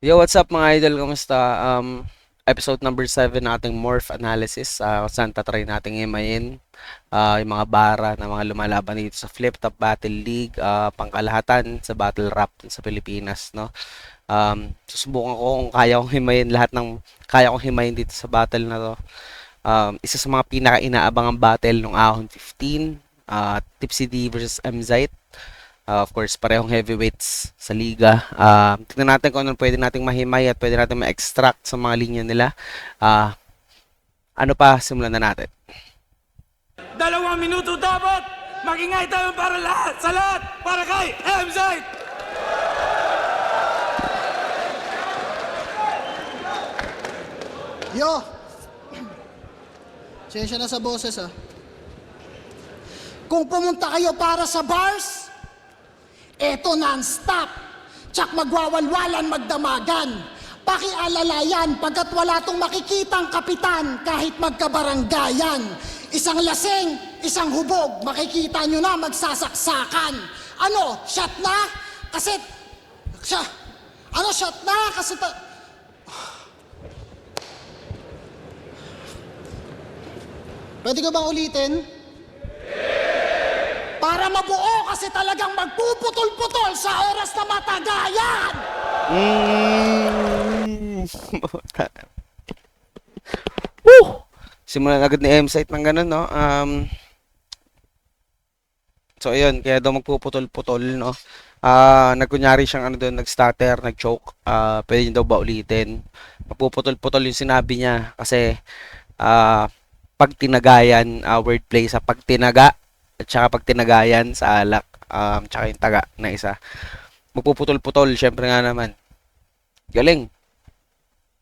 Yo, what's up mga idol? Kamusta? Episode number 7 ng ating Morph Analysis, kung saan tatry natin himayin yung mga bara na mga lumalaban dito sa Flip Top Battle League, pangkalahatan sa Battle Rap sa Pilipinas, no? Susubukan ko kung kaya kong himayin lahat ng kaya kong himayin dito sa battle na to. Isa sa mga pinaka-inaabangang battle ng Ahon 15, Tipsy D versus MZite. Of course, parehong heavyweights sa liga. Tignan natin kung ano pwede nating mahimay at pwede nating ma-extract sa mga linya nila. Uh, ano pa, simulan na natin. 2 minuto dapat! Magingay tayo para lahat! Sa lahat! Para kay MZite! Yo! Sensya na sa boses Kung pumunta kayo para sa bars, eto non-stop. Tsak magwawalwalan, magdamagan. Pakialalayan pagkat wala tong makikitang kapitan kahit magkabaranggayan. Isang lasing, isang hubog, makikita nyo na magsasaksakan. Ano, shot na? Kasi, shot na? Kasi, pwede ko bang ulitin? Para mabuo kasi talagang magpuputol-putol sa oras na matagayan! Woo! Simulan agad ni M-Site ng ganun, no? So, ayun, kaya daw magpuputol-putol, no? Nagkunyari siyang ano doon, nag-stutter, nag-choke. Pwede niyo daw ba ulitin? Magpuputol-putol yung sinabi niya kasi pag tinagayan, wordplay sa pagtinaga at saka pag tinagayan sa alak, tsaka yung taga na isa. Magpuputol-putol, syempre nga naman. Galing.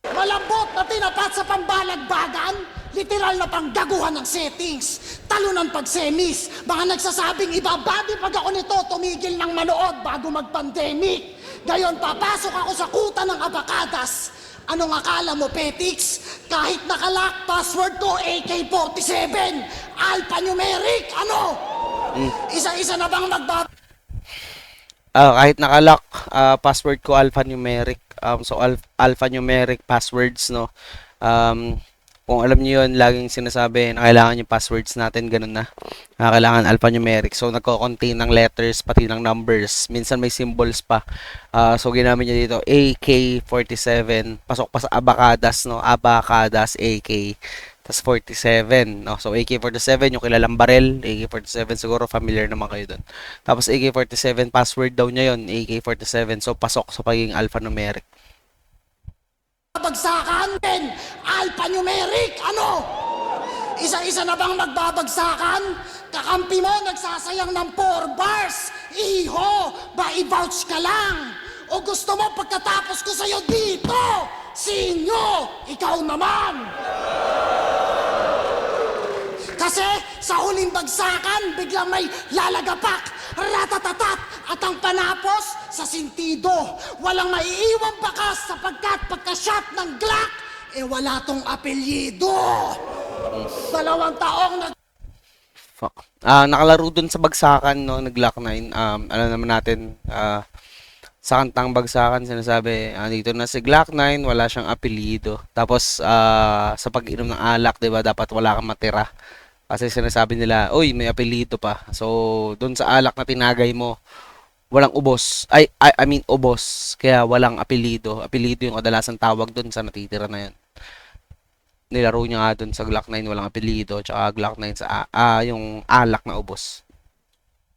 Malambot na tinapat sa pambalagbagan, literal na panggaguhan ng settings, talunan pag semis, mga nagsasabing ibabadi pag ako nito tumigil ng manood bago mag-pandemic. Gayon papasok ako sa kuta ng abakadas. Anong akala mo, Petix? Kahit nakalock, password ko AK-47, alphanumeric, ano? Isa-isa na bang Kahit nakalock, password ko alphanumeric. So alphanumeric passwords, no. Kung alam niyo 'yon, laging sinasabi na kailangan yung passwords natin ganun na. Kailangan alphanumeric. So nagko-contain ng letters pati ng numbers. Minsan may symbols pa. So ginamit niya dito AK-47. Pasok pa sa abakadas, no. Abakadas AK. Tas 47, no? So AK-47 yung kilalang barel, AK-47 siguro familiar naman kayo doon. Tapos AK-47 password daw niya yon, AK-47. So pasok sa pagiging alphanumeric. Magbabagsakan din, alphanumeric, ano? Isa-isa na bang magbabagsakan? Kakampi mo nagsasayang ng 4 bars. Iho, ba i-vouch ka lang? O gusto mo pagkatapos ko sa'yo dito? Sinyo, ikaw naman! Kasi sa huling bagsakan, biglang may lalagapak, ratatatat, at ang panapos sa sintido. Walang maiiwang bakas sapagkat pagka-shot ng Glock, wala tong apelyido. 2 taong Fuck. Nakalaro dun sa bagsakan, no, nag-Glock 9. Alam naman natin, sa kantang bagsakan, sinasabi, dito na si Glock 9, wala siyang apelyido. Tapos, sa pag-inom ng alak, di ba, dapat wala kang matira. Kasi sinasabi nila, uy, may apelyido pa. So, doon sa alak na tinagay mo, walang ubos. I mean, ubos. Kaya walang apelyido. Apelyido yung kadalasan tawag doon sa natitira na yan. Nilaro niya nga doon sa Glock 9, walang apelyido. Tsaka Glock 9 sa yung alak na ubos.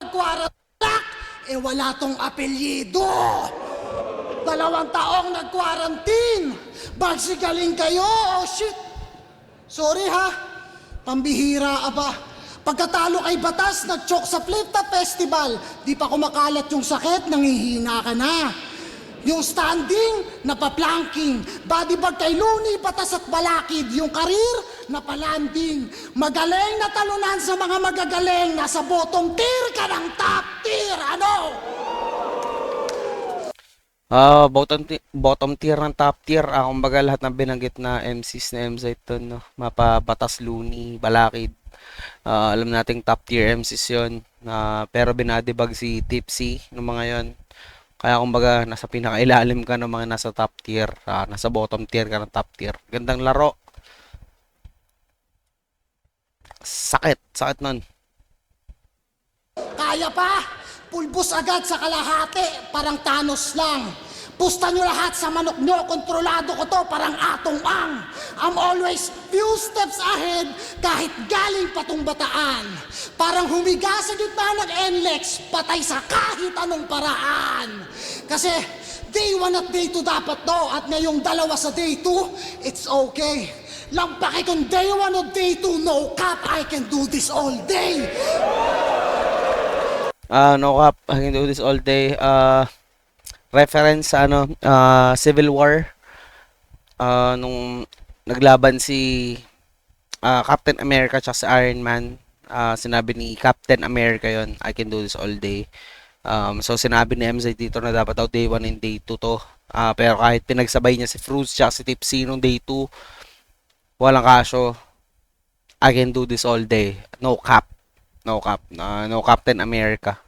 nagkwarantak, wala tong apelyido. 2 taong nag-quarantine. Bagsigaling kayo, oh shit. Sorry ha. Pambihira aba. Pagkatalo kay Batas, nag-choke sa Flip Top Festival. Di pa kumakalat yung sakit, nangihina ka na. Yung standing, napaplanking. Bodybag kay Looney, Batas at Balakid. Yung career, napalanding. Magaling na talunan sa mga magagaling. Nasa bottom tier ka ng top tier. Ano? Bottom tier ng top tier. Kumbaga lahat ng binanggit na MCs na MZ doon, no? Mapa Batas, Looney, Balakid. Alam nating top tier MCs yun. Pero binadibag si Tipsy ng mga yon. Kaya kumbaga, nasa pinakailalim ka ng mga nasa top tier, nasa bottom tier ka ng top tier. Gandang laro. Sakit, sakit nun. Kaya pa? Pulbos agad sa kalahati, parang Thanos lang. Pusta nyo lahat sa manok nyo, kontrolado ko to, parang atong ang. I'm always few steps ahead, kahit galing pa tong bataan. Parang humiga sa gitna ng NLEX, patay sa kahit anong paraan. Kasi day 1 at day 2 dapat to, at ngayong dalawa sa day 2, it's okay. Lampaki kung day 1 o day 2, no cap, I can do this all day. No cap, I can do this all day. Reference sa Civil War. Nung naglaban si Captain America at si Iron Man, sinabi ni Captain America yon, I can do this all day. So sinabi ni MZ dito na dapat daw day 1 and day 2 to. Pero kahit pinagsabay niya si Fruits at si Tipsy nung day 2, walang kaso. I can do this all day. No cap. No cap. No Captain America.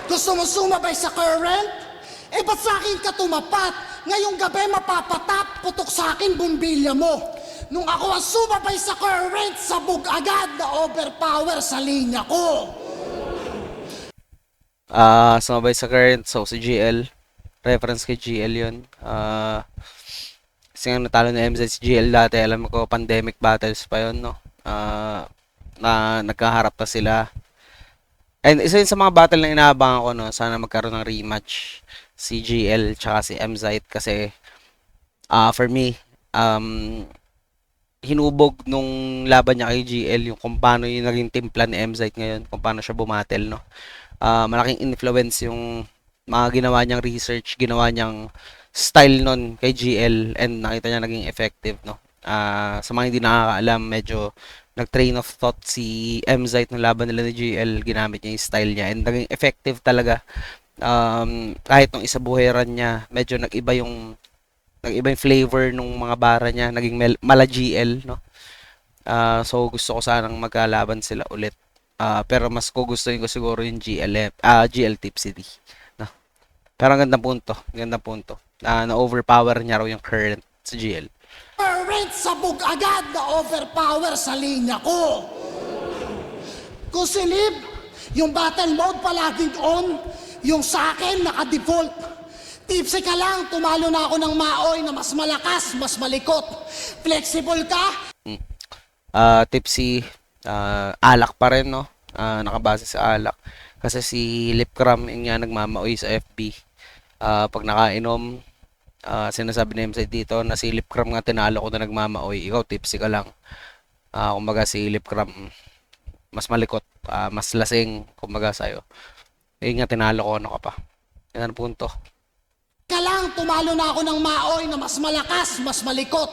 Gusto mo sumabay sa current? Eh ba't sa akin ka tumapat? Ngayong gabi mapapatap, putok sa akin bumbilya mo. Nung ako ang sumabay sa current, sabog agad na overpower sa linya ko. Sumabay sa current. So si GL. Reference kay GL yun. Kasi nga natalo na MZ si GL dati. Alam ko pandemic battles pa yun, no? Na nagkaharap na sila. And isa yun sa mga battle na inaabangan ko, no? Sana magkaroon ng rematch si GL tsaka si MZ kasi for me, hinubog nung laban niya kay GL yung kung paano yung naging timpla ni MZ ngayon, kung paano siya bumatel, no? Malaking influence yung mga ginawa niyang research, ginawa niyang style nun kay GL, and nakita niya naging effective, no? Sa mga hindi nakakaalam, medyo nag-train of thought si MZ ng laban nila ni GL, ginamit niya yung style niya and naging effective talaga. Kahit nung isa buheran niya, medyo nag-iba yung flavor nung mga bara niya, naging mala GL, no? So gusto ko sanang magkalaban sila ulit. Pero mas gustuhin ko siguro yung GL Tipsy D, no? Pero ang gandang punto. Na-overpower niya raw yung current sa GL. Current, sabog agad na overpower sa linya ko. Kung silib, yung battle mode palaging on, yung sa akin naka-default. Tipsy ka lang, tumalo na ako ng maoy na mas malakas, mas malikot. Flexible ka? Tipsy, alak pa rin, no? Nakabase sa alak. Kasi si Lipcram, yung nga nagmamaoy sa FB. Pag nakainom, sinasabi ni MZ dito na si Lipcram nga tinalo ko na nagmamaoy. Ikaw, Tipsy ka lang. Kumbaga si Lipcram, mas malikot, mas lasing, kumbaga sa'yo. Nga tinalo ko, ano ka pa. Yan ang punto. Ka lang, tumalo na ako ng maoy na mas malakas, mas malikot.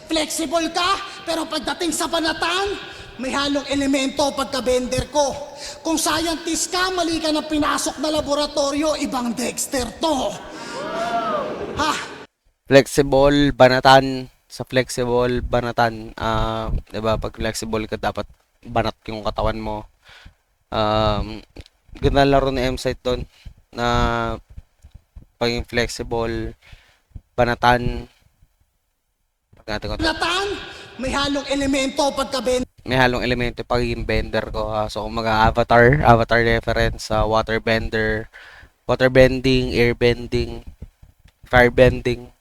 Flexible ka, pero pagdating sa banatan, may halong elemento pagka-bender ko. Kung scientist ka, mali ka na pinasok na laboratorio, ibang Dexter to. Ha? Flexible, banatan. Sa flexible, banatan. Diba, pag flexible ka, dapat banat yung katawan mo. Ganda laro ni M-Site doon na paging flexible, banatan. Banatan, may halong elemento pagka-bender. May halong elemento pagiging bender ko. So, kung avatar reference sa waterbender, waterbending, airbending, firebending.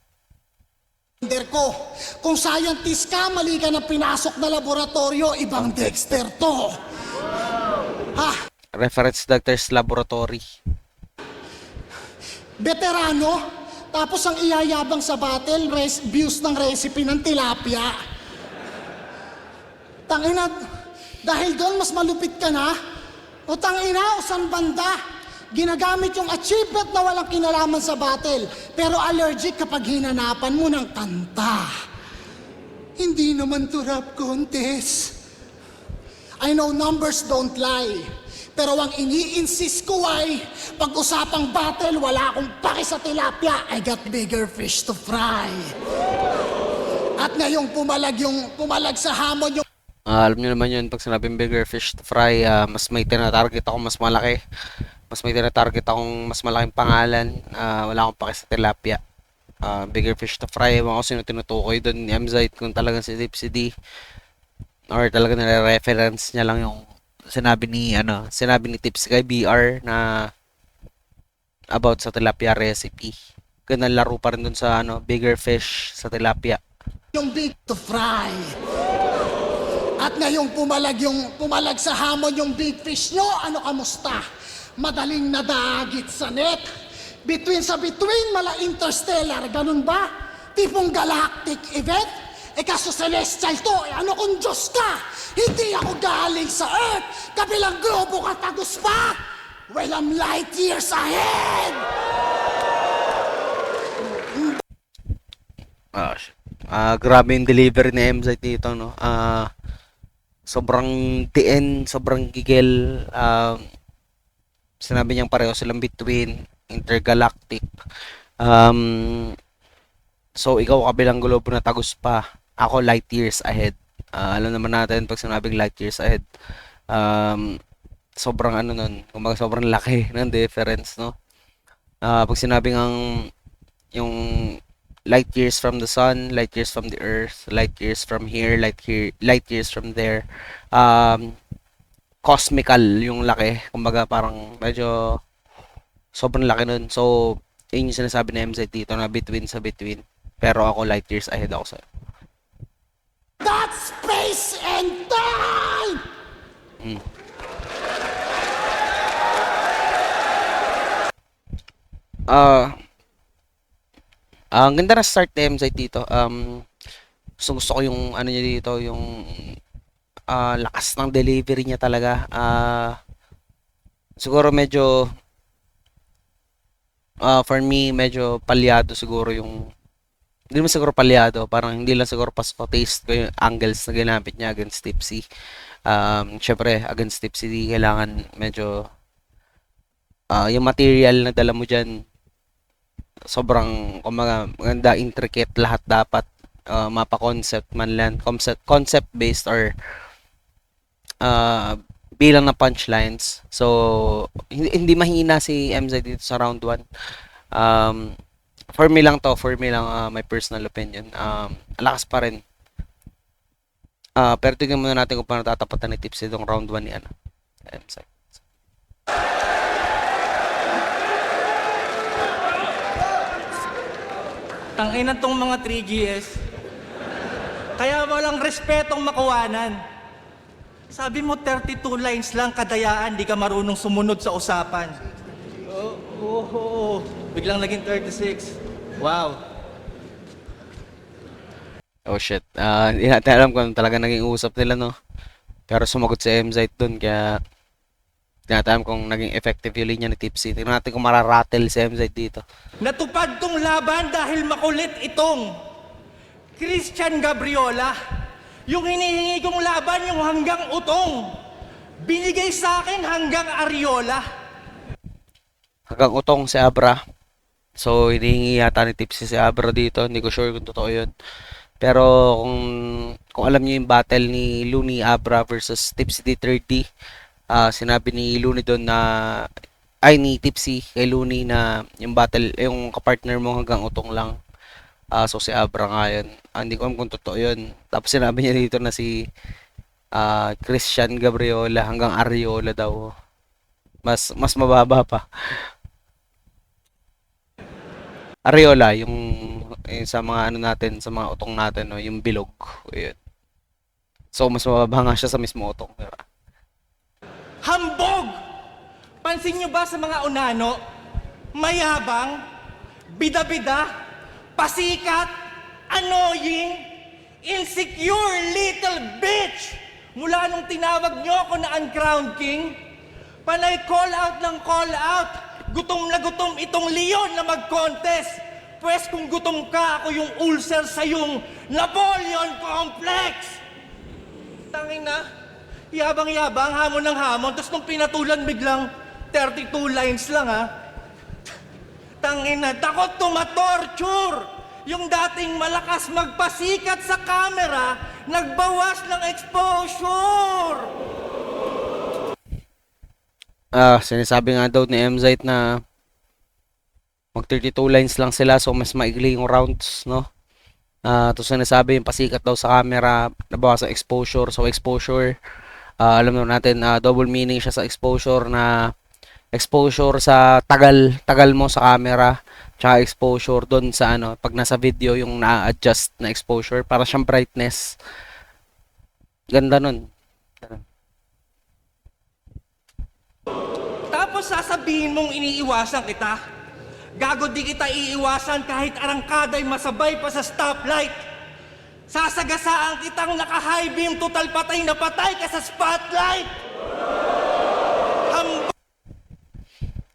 Ko. Kung scientist ka, mali ka na pinasok na laboratorio, ibang Dexter to. Ha? Reference Doctor's Laboratory. Veterano, tapos ang iyayabang sa battle, views ng recipe ng tilapia. Tangina, dahil doon mas malupit ka na? O tangina, o san banda? Ginagamit yung achievement na walang kinalaman sa battle, pero allergic kapag hinanapan mo ng kanta. Hindi naman to rap contest. I know numbers don't lie, pero ang ini-insist ko ay, pag-usapang battle, wala akong paki sa tilapia, I got bigger fish to fry. At ngayong pumalag sa hamon yung Alam niyo naman yun, pag sinabing bigger fish to fry, mas may tinatarget ako mas malaki. mas may tina-target akong mas malaking pangalan. Wala akong pake sa tilapia. Bigger fish to fry. Ewan ko sino tinutukoy doon ni Mzite, kung talagang si Tipsy D or talaga nire-reference niya lang yung sinabi ni Tipsy kay BR na about sa tilapia recipe. Ganun laro pa rin dun sa bigger fish sa tilapia. Yung big to fry. At ngayong pumalag sa hamon yung big fish nyo, ano kamusta? Madaling nadagit sa net. Between mala interstellar, ganun ba? Tipong galactic event? Kaso celestial to, ano kung Diyos ka? Hindi ako galing sa Earth, kabilang globo ka tagos pa! Well, I'm light years ahead! Grabe yung delivery ni Mzite dito, no? Sobrang TN, sobrang gigil. Sinabi niyang pareho silang between intergalactic. So, ikaw kabilang globo na tagos pa. Ako light years ahead. Alam naman natin pag sinabing light years ahead. Sobrang nun, kumbaga sobrang laki ng difference, no? Pag sinabing yung light years from the sun, light years from the earth, light years from here, light years from there. Cosmical yung laki. Kumbaga parang medyo sobrang laki nun. So, yun yung sinasabi na MZ dito na between sa between. Pero ako light years ahead ako sa'yo. That's space and time! Ang ganda na start ni MZ dito. Gusto ko yung niya dito, yung lakas ng delivery niya talaga. Siguro medyo for me medyo palyado siguro yung hindi naman siguro palyado, parang hindi lang siguro pasko taste ko yung angles na ginamit niya against Tipsy. Syempre against Tipsy kailangan medyo yung material na dala mo dyan sobrang maganda, intricate lahat dapat. Mapa-concept man lang, concept based or bilang na punchlines. So hindi mahina si MZ dito sa round 1. For me lang, my personal opinion. Lakas pa rin. Pero tingnan muna natin kung paano tatapatan ni Tipsy itong round 1 ni MZ. Tanginan tong mga 3GS. Kaya walang respetong makuwanan. Sabi mo 32 lines lang kadayaan, di ka marunong sumunod sa usapan. Biglang naging 36. Wow. Oh shit. Hindi natin alam kung talaga naging usap nila, no? Pero sumagot si MZ dun, kaya hindi natin alam kung naging effective yung linya ni Tipsy. Tingnan natin kung mararattle si MZ dito. Natupad tong laban dahil makulit itong Christian Gabriola. Yung hinihingi kong laban, yung hanggang utong. Binigay sa akin hanggang Ariola. Hanggang utong si Abra. So, hinihingi yata ni Tipsy si Abra dito. Hindi ko sure kung totoo yun. Pero kung alam niyo yung battle ni Looney Abra versus Tipsy D30, sinabi ni Looney doon ni Tipsy kay Looney na yung battle, yung kapartner mo hanggang utong lang. So si Abra nga yun. Hindi ko alam kung totoo yun. Tapos sinabi niya dito na si Christian Gabriola hanggang Ariola daw. Mas mababa pa. Ariola, yung sa mga natin, sa mga utong natin, no, yung bilog. Yun. So mas mababa nga siya sa mismo utong. Diba? Hambog! Pansin nyo ba sa mga unano? Mayabang, bida-bida, pasikat, annoying, insecure little bitch! Mula nung tinawag nyo ako na uncrowned king, panay call out ng call out. Gutom na gutom itong leon na mag-contest. Pwes kung gutom ka, ako yung ulcer sa yung Napoleon Complex. Tanging na, yabang-yabang, hamon ng hamon, tapos nung pinatulan biglang 32 lines lang ha. Tanging na, takot tumatorture. Yung dating malakas magpasikat sa camera, nagbawas ng exposure. Sinasabi nga daw ni MZite na mag 32 lines lang sila, so mas maigli yung rounds, no? Tapos sinasabi yung pasikat daw sa camera, nabawas ang exposure. So exposure, alam naman natin, double meaning siya sa exposure, na exposure sa tagal mo sa camera, tsaka exposure doon sa ano, pag nasa video yung na-adjust na exposure para siyang brightness. Ganda nun. Tapos sasabihin mong iniiwasan kita. Gago, di kita iiwasan kahit arangkaday masabay pa sa stoplight. Sasagasaan kitang naka-high beam, total patay na patay ka sa spotlight.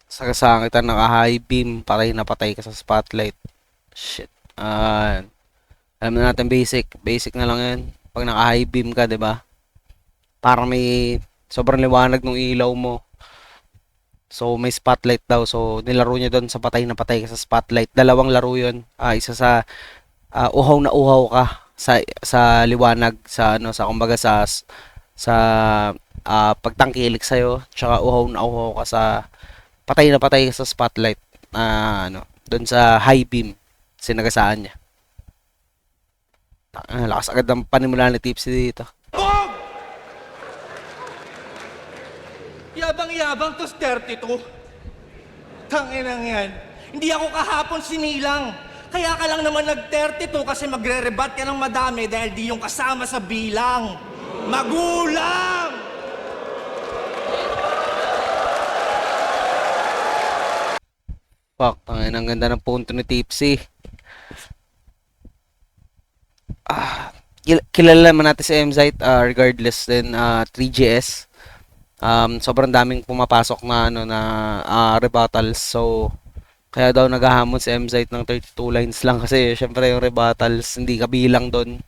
Sagasaan kita naka-high beam, patay na patay ka sa spotlight. Shit. Alam na natin basic na lang yan. Pag naka-high beam ka, 'di ba? Parang may sobrang liwanag ng ilaw mo. So may spotlight daw. So nilaro niya doon sa patay na patay ka sa spotlight. Dalawang laro 'yon. Isa sa uhaw na uhaw ka sa liwanag, sa ano, sa kumbaga sa pagtangkilik sa iyo, tsaka uhaw na uhaw ka sa patay na patay ka sa spotlight. Ano, doon sa high beam sinagasaan niya. Lakas agad ng panimula ni Tipsy dito. Bog! Yabang-yabang tos 32. Tanginang yan. Hindi ako kahapon sinilang. Kaya ka lang naman nag-32 kasi magre-rebat ka ng madami dahil di yung kasama sa bilang. Magulang! Fuck, ang ganda ng punto ni Tipsy. Kilala naman natin si MZite, regardless din 3GS. Sobrang daming pumapasok na ano na rebuttals. So kaya daw naghahamon si MZite ng 32 lines lang kasi syempre yung rebuttals hindi kabilang doon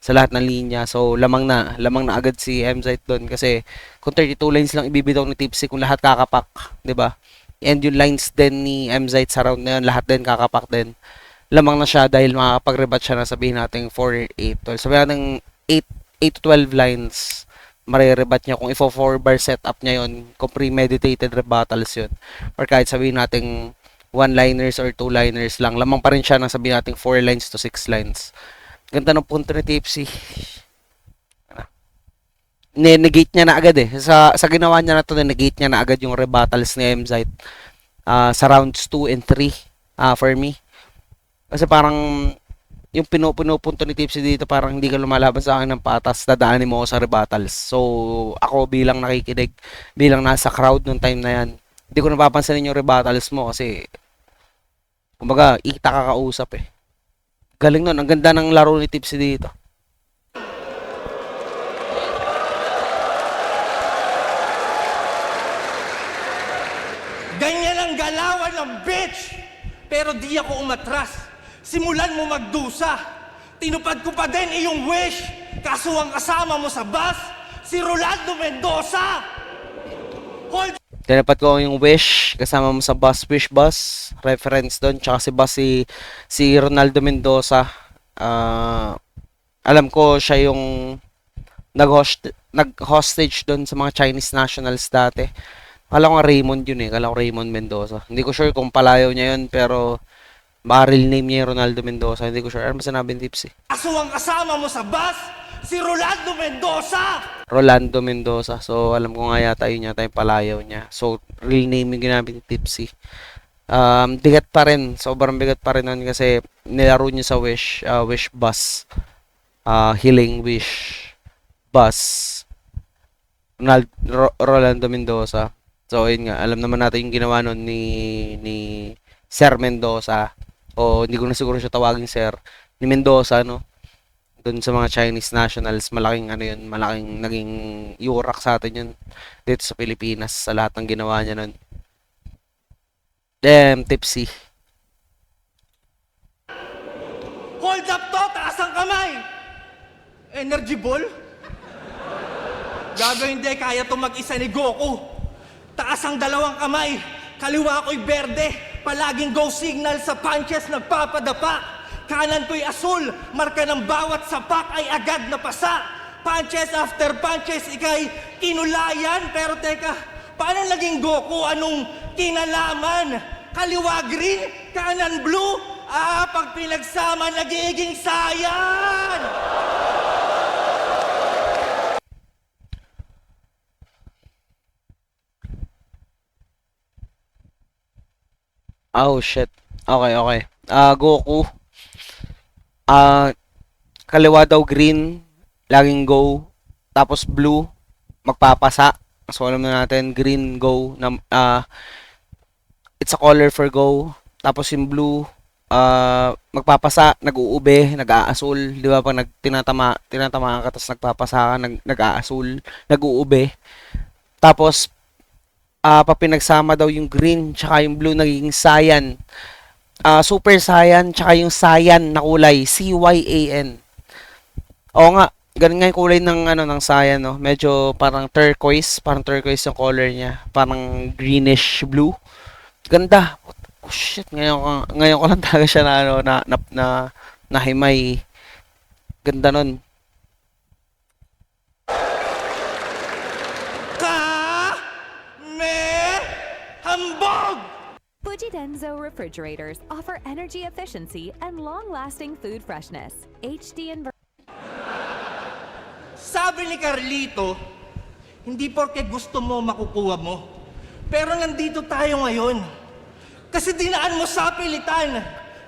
sa lahat ng linya. So lamang na agad si MZite doon kasi kung 32 lines lang ibibitaw ni Tipsy, kung lahat kakapak, 'di ba? And yung lines din ni MZite sa round na yun, lahat din kakapak din. Lamang na siya dahil makakapag-rebat siya na sabihin natin 4, 8, 12. Sabihin natin 8 to 12 lines marirebat niya kung ifo 4 bar setup niya yon, kung premeditated rebuttals yun, or kahit sabihin natin 1-liners or 2-liners lang, lamang pa rin siya na sabihin natin 4 lines to 6 lines. Ganda ng punto ni Tipsy. Negate niya na agad sa ginawa niya na to, negate niya na agad yung rebuttals ni MZite sa rounds 2 and 3 for me. Kasi parang yung pinupunto ni Tipsy dito, parang hindi ka lumalaban sa akin ng patas, dadaanin mo ako sa rebuttals. So, ako bilang nakikinig, bilang nasa crowd nung time na yan, hindi ko napapansin yung rebuttals mo kasi, kumbaga, kita kakausap Galing nun, ang ganda ng laro ni Tipsy dito. Ganyan ang galawan ng bitch! Pero di ako umatras. Simulan mo magdusa. Tinupad ko pa din iyong wish. Kaso ang kasama mo sa bus, si Rolando Mendoza. Hold. Tinapat ko yung Wish, kasama mo sa bus, Wish Bus, reference doon, tsaka si Ronaldo Mendoza. Alam ko siya yung nag-hostage doon sa mga Chinese nationals dati. Kala ko nga Raymond yun kala ko Raymond Mendoza. Hindi ko sure kung palayaw niya yun, pero baka real name niya yung Ronaldo Mendoza. Hindi ko sure. Ano ba sinabi ni Tipsy? Kaso ang kasama mo sa bus, si Rolando Mendoza. Rolando Mendoza. So, alam ko nga yata yun yata yung palayaw niya. So, real name yung ginamit ni Tipsy. Bigat pa rin. Sobrang bigat pa rin nun kasi nilaro niya sa Wish, Wish Bus. Healing Wish Bus. Rolando Mendoza. So, ayun nga. Alam naman natin yung ginawa nun ni Sir Mendoza. O, hindi ko na siguro siya tawagin Sir. Ni Mendoza, no? Doon sa mga Chinese nationals, malaking ano yun, malaking naging yurak sa atin yun dito sa Pilipinas sa lahat ng ginawa niya nun. Damn, Tipsy. Hold up to, taas ang kamay. Energy ball? Gago, hindi kaya to mag-isa ni Goku. Taas ang dalawang kamay, kaliwa ko'y berde, palaging go signal sa punches nagpapadapa. Kanan ko'y asul, marka ng bawat sapak ay agad na pasa. Punches after punches, ikay kinulayan. Pero teka, Paano naging Goku? Anong kinalaman? Kaliwa green, kanan blue? Pag pinagsama, nagiging Saiyan! Oh, shit. Okay, okay. Goku. Ah, kaliwa daw green, laging go. Tapos blue, magpapasa. So, alam na natin, green, go. It's a color for go. Tapos yung blue, magpapasa, nag-uube, nag-aasul. Di ba? Pag tinatamaan ka, tapos nagpapasa ka, nag-aasul, nag-uube. Tapos, pag pinagsama daw yung green, tsaka yung blue, nagiging cyan. Super cyan, tsaka yung cyan na kulay, C-Y-A-N. Oo nga, ganun nga yung kulay ng ano ng cyan, no. Medyo parang turquoise yung color niya, parang greenish blue. Ganda. Oh shit, ngayon ko lang talaga siya na ano na himay. Ganda nun. Hambog! Fujidenzo refrigerators offer energy efficiency and long-lasting food freshness. HD and Sabi ni Carlito, hindi porke gusto mo makukuha mo. Pero nandito tayo ngayon. Kasi dinaan mo sa pilitan.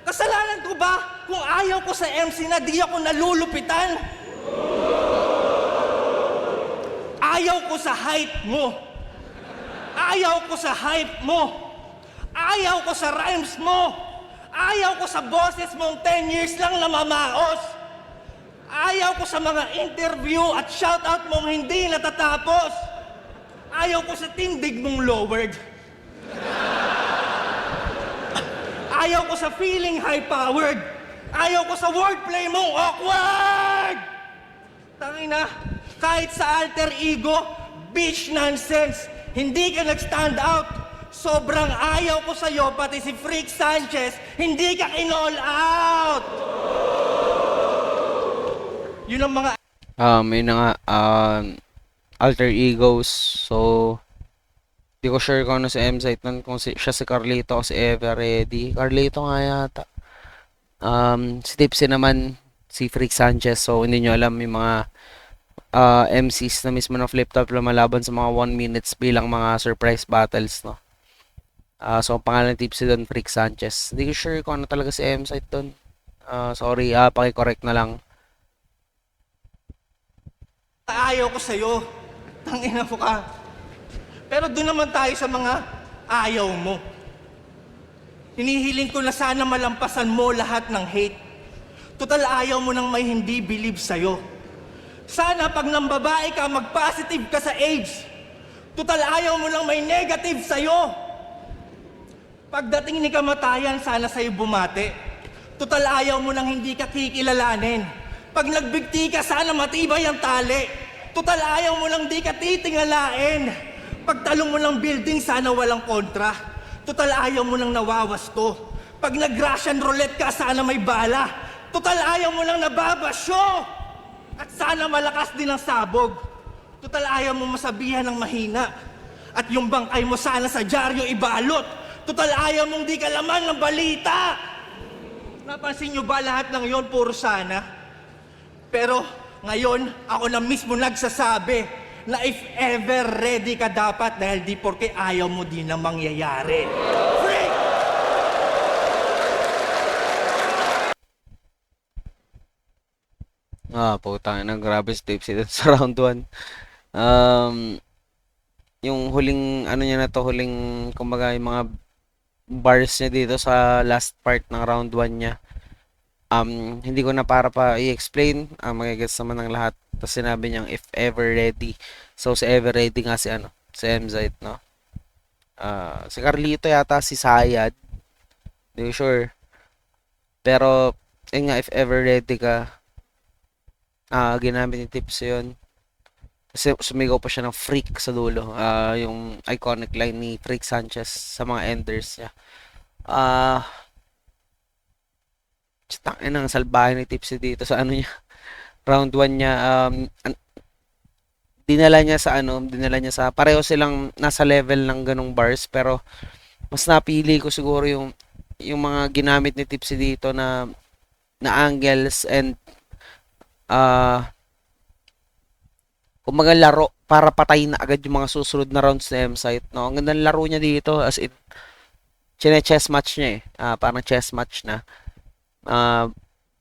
Kasalanan ko ba kung ayaw ko sa MC na di ako nalulupitan? Ayaw ko sa hype mo. Ayaw ko sa hype mo. Ayaw ko sa rhymes mo. Ayaw ko sa boses mong 10 years lang namamaos. Ayaw ko sa mga interview at shoutout mong hindi natatapos. Ayaw ko sa tindig mong lowered. Ayaw ko sa feeling high-powered. Ayaw ko sa wordplay mong awkward. Tangina, kahit sa alter ego, bitch nonsense, hindi ka nag-stand out. Sobrang ayaw ko sa'yo, pati si Freak Sanchez, hindi ka in-all out. Yun ang mga May na nga, alter egos. So, di ko sure kung ano si M-Site nun, kung siya si Carlito o si Everready. Carlito nga yata. Si Tipsy naman, si Freak Sanchez. So, hindi nyo alam yung mga MCs na mismo na flip top lumalaban sa mga 1 minutes bilang mga surprise battles, no? So, ang pangalan ng Tipsy doon, Freak Sanchez. Hindi ko sure kung ano talaga si M-Site doon. Sorry, paki-correct na lang. ayaw ko sa'yo. Tangina mo ka. Pero doon naman tayo sa mga ayaw mo. Hinihiling ko na sana malampasan mo lahat ng hate. Total ayaw mo nang may hindi believe sa'yo. Sana pag nang babae ka, mag-positive ka sa AIDS. Total ayaw mo lang may negative sa'yo. Pagdating ni kamatayan, sana sa'yo bumate. Total ayaw mo nang hindi ka kikilalanin. Pag nagbigti ka, sana matibay ang tali. Total ayaw mo lang di ka titingalain. Pagtalong mo ng building, sana walang kontra. Total ayaw mo nang nawawasto. Pag nag-Russian roulette ka, sana may bala. Total ayaw mo lang nababasyo. At sana malakas din ang sabog. Total ayaw mo masabihan ng mahina. At yung bangkay mo sana sa dyaryo ibalot. Total ayaw mong di ka laman ng balita. Napansin nyo ba lahat ng yon puro sana? Pero ngayon, ako na mismo nagsasabi na if ever ready ka dapat dahil di porke ayaw mo din na mangyayari. Freak! Putang ina, grabe si Tipsy dun sa round 1. Yung huling, ano niya na to, huling, kumbaga, yung mga bars niya dito sa last part ng round 1 niya. Hindi ko na para pa i-explain, magigets naman ng lahat. Tapos sinabi niyang if ever ready. So, si ever ready nga si ano, si MZite, no? Si Carlito yata, si Sayad. Hindi ko sure. Pero, yun nga, if ever ready ka, ginamit ni Tips yun. Kasi sumigaw pa siya ng freak sa dulo. Yung iconic line ni Freak Sanchez sa mga enders niya. Tangin ang salbahe ni Tipsy dito sa ano niya. Round 1 niya. dinala niya sa pareho silang nasa level ng ganong bars, pero mas napili ko siguro yung mga ginamit ni Tipsy dito na angles and ah kumbaga laro para patayin na agad yung mga susunod na rounds na M-Site, no? Ang ganda ng laro niya dito, as in chess match niya eh. Parang chess match na. Ah,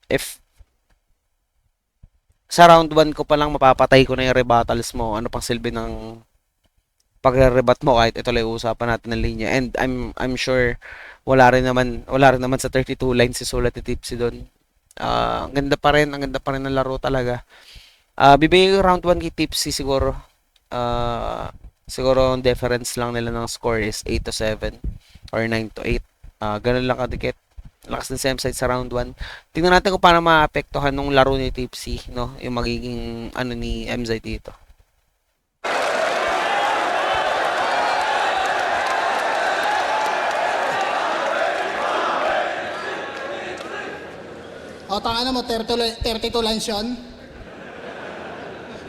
if sa round 1 ko pa lang mapapatay ko na yung rebuttals mo, ano pang silbi ng pagre-rebat mo kahit ito lang yung usapan natin ng linya. And I'm sure wala rin naman sa 32 lines si sulat ni Tipsy doon. Ang ganda pa rin ng laro talaga. Bibigay ko round 1 kay Tipsy siguro. Siguro ang difference lang nila ng score is 8-7 or 9-8. Ganun lang kadikit. Lakas ng same side sa round 1. Tingnan natin kung paano maapektuhan nung laro ni Tipsy, no? Yung magiging ano ni MZ dito. O, tanga na mo, 32 lines yun.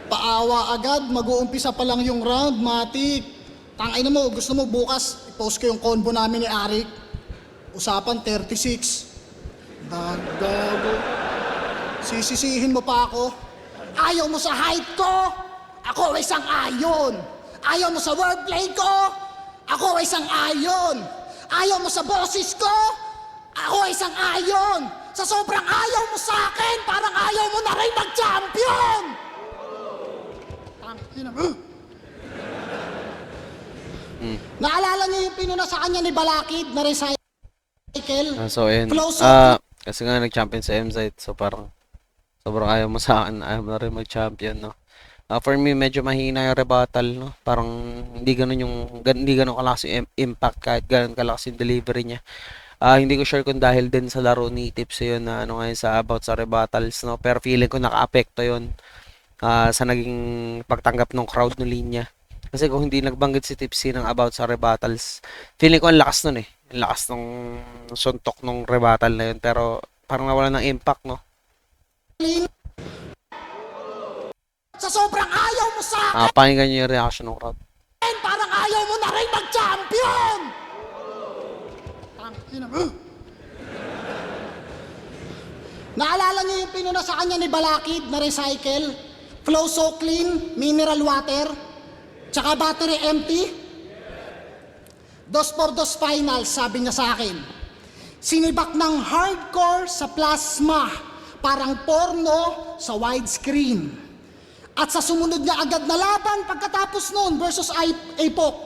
Paawa agad, mag-uumpisa pa lang yung round, matik. Tangay na mo, gusto mo bukas, i-post ko yung combo namin ni Arik. Usapan, 36. Dagdago. Sisisihin mo pa ako. Ayaw mo sa height ko, ako ay isang ayon. Ayaw mo sa wordplay ko, ako ay isang ayon. Ayaw mo sa boses ko, ako ay isang ayon. Sa sobrang ayaw mo sa akin, parang ayaw mo na rin mag-champion! Naalala niyo yung pinuna sa kanya ni Balakid na recycle? So, ayun. Close Kasi nga nag-champion sa MZ, so parang sobrang ayaw mo sa akin, ayaw mo na rin mag-champion, no? For me, medyo mahina yung rebuttal, no? Parang hindi ganun kalakas yung impact kahit ganun kalakas yung delivery niya. Hindi ko sure kung dahil din sa laro ni Tipsy yun na ano ngayon sa about sa rebuttals, no? Pero feeling ko naka-apekto yun sa naging pagtanggap ng crowd ng linya. Kasi kung hindi nagbanggit si Tipsy ng about sa rebuttals, feeling ko ang lakas nun eh. Ang lakas ng suntok ng rebuttal na yun. Pero parang nawala ng impact, no? Sa sobrang ayaw mo sa akin, Pakinggan nyo yung reaction ng crowd. parang ayaw mo na rin mag-champion! Naalala niyo yung pinuna sa kanya ni Balakid na recycle? Flow so clean, mineral water, tsaka battery empty? 2x2 finals, sabi niya sa akin. Sinibak ng hardcore sa plasma, parang porno sa widescreen. At sa sumunod niya agad na laban pagkatapos noon versus APOC,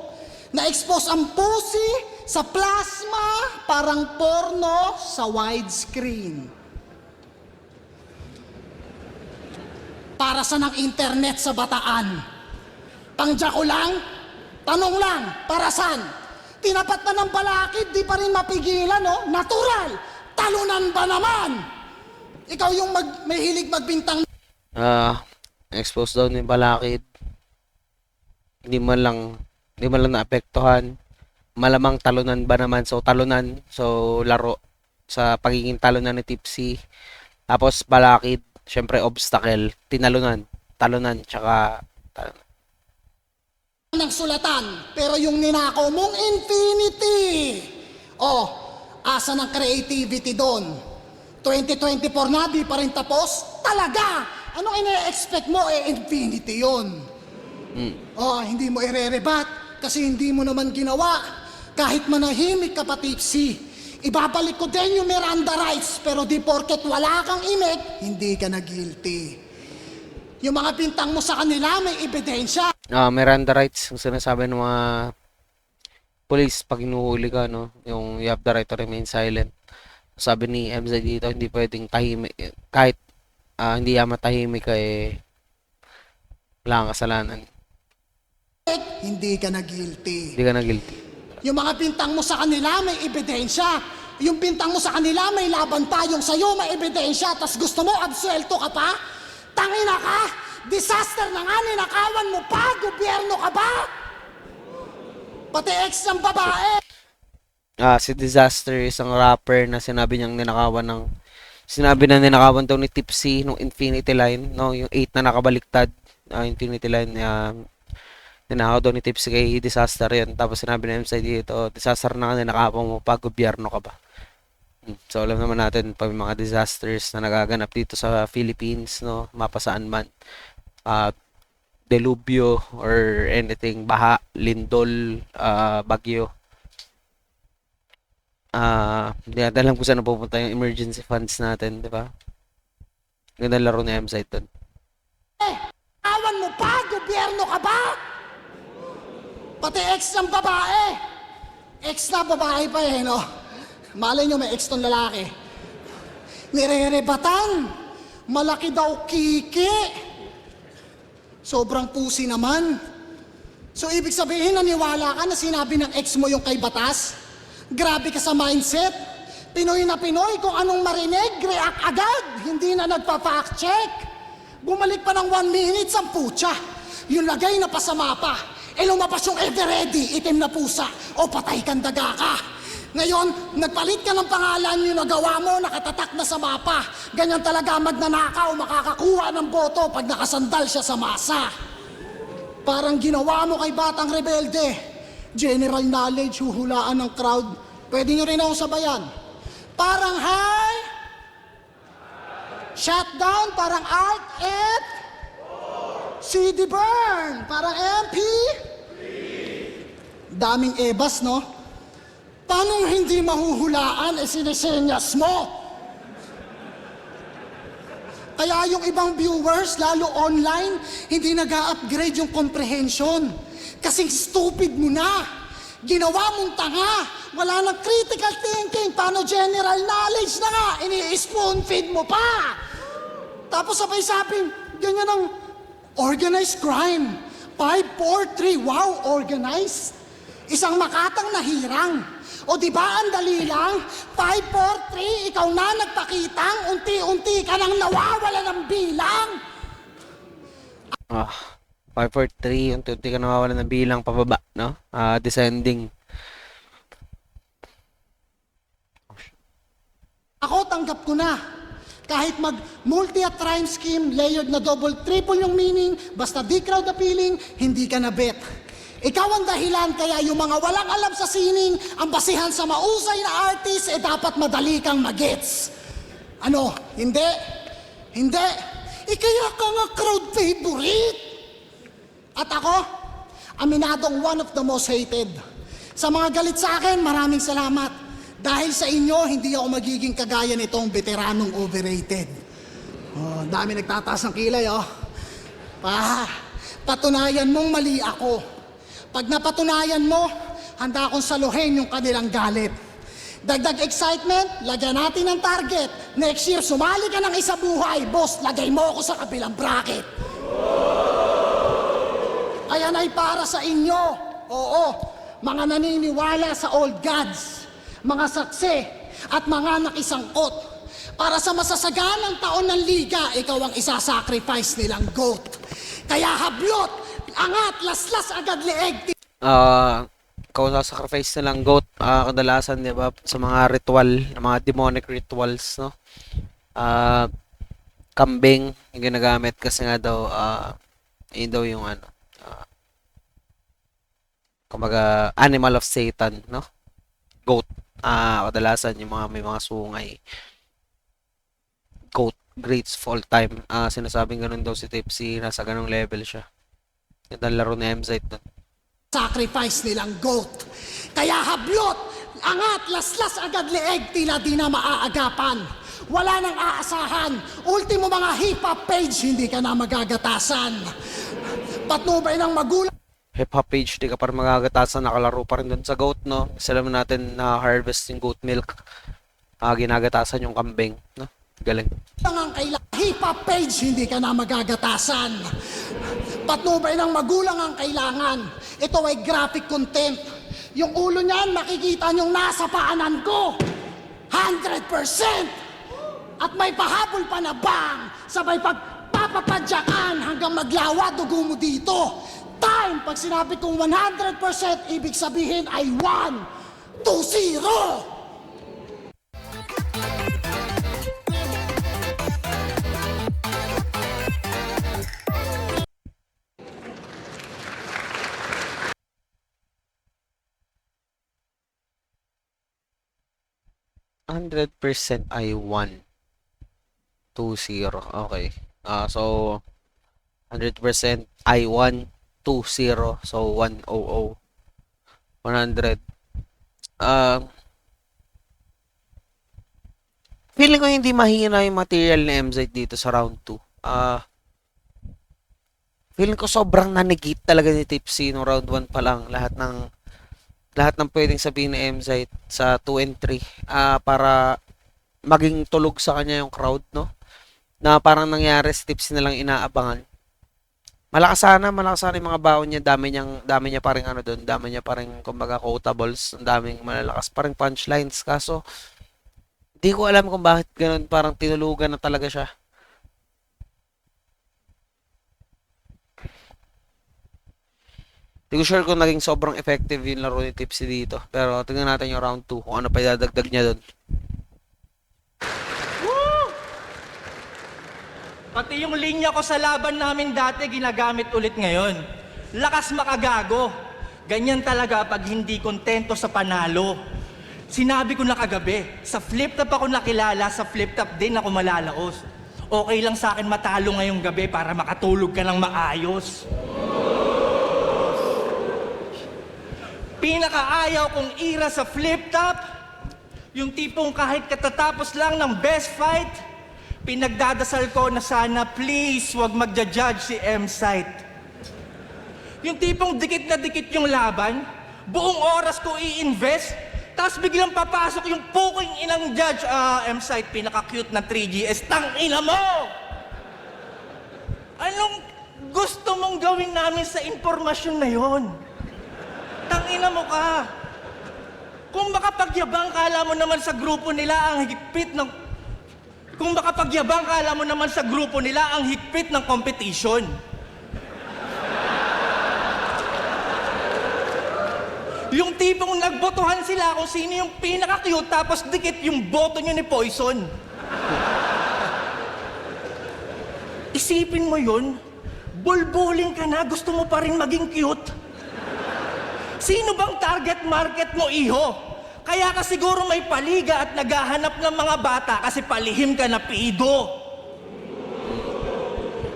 na-expose ang pussy sa plasma, parang porno sa widescreen. Para sa ng internet sa Bataan. Tangja ko lang, tanong lang, para saan? Tinapat na ng Balakid, di pa rin mapigilan, no? Natural! Talunan ba naman? Ikaw yung may hilig magbintang. Expose daw ni Balakid. Hindi man lang naapektuhan. Malamang talunan ba naman? So, talunan. So, laro sa pagiging talunan ni Tipsy. Tapos, Balakid, syempre, obstacle. Talunan, tsaka Ng sulatan, pero yung ninakaw mong infinity. Oh, asa ng creativity doon? 2024 na, di pa rin tapos? Talaga! Anong ine-expect mo? Infinity yon. Oh, hindi mo ire-rebat kasi hindi mo naman ginawa. Kahit manahimik ka pa, Tipsy. Ibabalik ko din yung Miranda rights, pero di porket wala kang imik, hindi ka na guilty. Yung mga bintang mo sa kanila, may ebidensya. Miranda rights, yung sinasabi ng mga police pag hinuhuli ka, no? Yung you have the right to remain silent. Sabi ni MZ dito, hindi pwedeng tahimik. Kahit hindi matahimik ka, wala kang kasalanan. Hindi ka na guilty. Hindi ka na guilty. Yung mga bintang mo sa kanila, may ebidensya. Yung bintang mo sa kanila, may laban pa. Yung sa'yo, may ebidensya. Tas gusto mo, absuelto ka pa? Tangina ka! Disaster na nga, ninakawan mo pa! Gobyerno ka ba? Pati ex ng babae! Si Disaster, isang rapper na sinabi na ninakawan daw ni Tipsy nung Infinity Line, no? Yung 8 na nakabaliktad, yung tinitilan, ninakaw daw ni Tipsy kay Disaster yun. Tapos sinabi ng MC dito, Disaster na ka, ninakapan mo pa, gobyerno ka ba? So alam naman natin pag may mga disasters na nagaganap dito sa Philippines, no, mapasaan man, delubyo or anything, baha, lindol, bagyo. Hindi natin alam kung saan pupunta yung emergency funds natin, di ba? Ganda laro ni M-Site doon. Awan mo pa, gobyerno ka ba? Pati ex ng babae. Ex na babae pa eh, no? Malay nyo, may ex tong lalaki. Nire-rebatan. Malaki daw kiki. Sobrang pusi naman. So, ibig sabihin, naniwala ka na sinabi ng ex mo yung kay batas? Grabe ka sa mindset. Pinoy na Pinoy, kung anong marinig, react agad. Hindi na nagpa-fact check. Bumalik pa ng 1 minute, ang putya. Yung lagay na pasama pa. Lumabas yung ever-ready, itim na pusa. O patay kang daga ka. Ngayon, nagpalit ka ng pangalan yung nagawa mo, nakatatak na sa mapa. Ganyan talaga magnanakaw, makakakuha ng boto pag nakasandal siya sa masa. Parang ginawa mo kay Batang Rebelde. General knowledge, huhulaan ng crowd. Pwede nyo rin ako sabayan. Parang high, shutdown, parang art, et, CD burn, parang MP. Daming ebas, no? Paano hindi mahuhulaan sinisenyas mo? Kaya yung ibang viewers, lalo online, hindi nag-upgrade yung comprehension. Kasing stupid mo na. Ginawa mong tanga. Wala nang critical thinking. Paano general knowledge na nga? Ini-spoon feed mo pa. Tapos sabay saping, ganyan ang organized crime. 5, 4, 3, wow, organized. Isang makatang nahirang. O di ba ang dali lang? 5, 4, 3, ikaw na nagpakitang, unti-unti ka nang nawawala ng bilang. 5, 4, 3, unti-unti ka nawawalan ng bilang pababa, no? Descending. Ako tanggap ko na. Kahit mag-multi at rhyme scheme, layered na double, triple yung meaning, basta di crowd appealing, hindi ka na bet. Ikaw ang dahilan kaya yung mga walang alam sa sining, ang basihan sa mausay na artist, dapat madali kang magets. Ano? Hindi? Hindi? Kaya ka nga crowd favorite. At ako, aminadong one of the most hated. Sa mga galit sa akin, maraming salamat. Dahil sa inyo, hindi ako magiging kagaya nitong veteranong overrated. Oh, dami nagtataas ng kilay, oh. Patunayan mong mali ako. Pag napatunayan mo, handa akong saluhin yung kanilang galit. Dagdag excitement, lagyan natin ng target. Next year, sumali ka ng isa buhay. Boss, lagay mo ako sa kabilang bracket. Ayan ay para sa inyo. Oo, mga naniniwala sa old gods, mga saksi, at mga nakisangkot. Para sa masasaganang taon ng liga, ikaw ang isasacrifice nilang goat. Kaya hablot, angat, laslas agad leeg. Ikaw sacrifice nilang goat, kadalasan, di ba, sa mga ritual, mga demonic rituals, no? Kambing, yung ginagamit kasi nga daw, yun daw yung ano, kumbaga, animal of Satan, no? Goat, kadalasan yung mga may mga sungay. Goat, greats of all time. Sinasabing ganun daw si Tipsy, nasa ganung level siya. Yung laro ni M-Site doon. Sacrifice nilang goat. Kaya hablot, angat, laslas agad leeg, tila di na maaagapan. Wala nang aasahan. Ultimo mga hip-hop page, hindi ka na magagatasan. Patnubay ng magulang. Hip-hop page, di ka pa rin magagatasan, nakalaro pa rin doon sa goat, no? Kasi alam natin na harvest yung goat milk. Ginagatasan yung kambing, no? Galing. Ang kailangan, hip-hop page, hindi ka na magagatasan. Patnubay ng magulang ang kailangan. Ito ay graphic content. Yung ulo niyan, makikita niyong nasa paanan ko. 100%! At may pahabol pa na bang, sabay pagpapapadyakan hanggang maglawa dugo mo dito. Time, pag sinabi kong 100%, ibig sabihin ay 1, 2, 0! 100% ay 120. Okay. So 100% ay 120. So 100. 100. Feeling ko hindi mahina yung material ni MZ dito sa round 2. Feeling ko sobrang nanigit talaga ni Tipsy no round 1 pa lang lahat ng pwedeng sabihin ni MZ sa 2 and 3 para maging tulog sa kanya yung crowd no na parang nangyari si Tipsy na lang inaabangan. Malakas sana yung mga baon niya, dami niya pa ring ano doon, dami niya pa ring kumbaga quotables, ang daming malalakas pa ring punchlines kaso di ko alam kung bakit ganun, parang tinulugan na talaga siya. Di ko sure kung naging sobrang effective yung laro ni Tipsy dito. Pero tingnan natin yung round 2 kung ano pa idadagdag niya doon. Pati yung linya ko sa laban namin dati, ginagamit ulit ngayon. Lakas makagago. Ganyan talaga pag hindi kontento sa panalo. Sinabi ko na kagabi, sa flip top ako nakilala, sa flip top din ako malalaos. Okay lang sa akin matalo ngayong gabi para makatulog ka ng maayos. Pinakaayaw kong ira sa flip top, yung tipong kahit katatapos lang ng best fight, pinagdadasal ko na sana please wag magja-judge si M-Sight. Yung tipong dikit na dikit yung laban, buong oras ko i-invest, tapos biglang papasok yung puking inang judge, M-Sight, pinaka-cute na 3GS, tang ina mo! Anong gusto mong gawin namin sa impormasyon na yon? Tangina mo ka. Kung makapagyabang ka, alam mo naman sa grupo nila ang higpit ng... Kung makapagyabang ka, alam mo naman sa grupo nila ang higpit ng competition. Yung tipong nagbotohan sila kung sino yung pinaka-cute tapos dikit yung boto nyo ni Poison. Isipin mo yun, bulbuling ka na, gusto mo pa rin maging cute. Sino bang target market mo, iho? Kaya ka siguro may paliga at naghahanap ng mga bata kasi palihim ka na pido.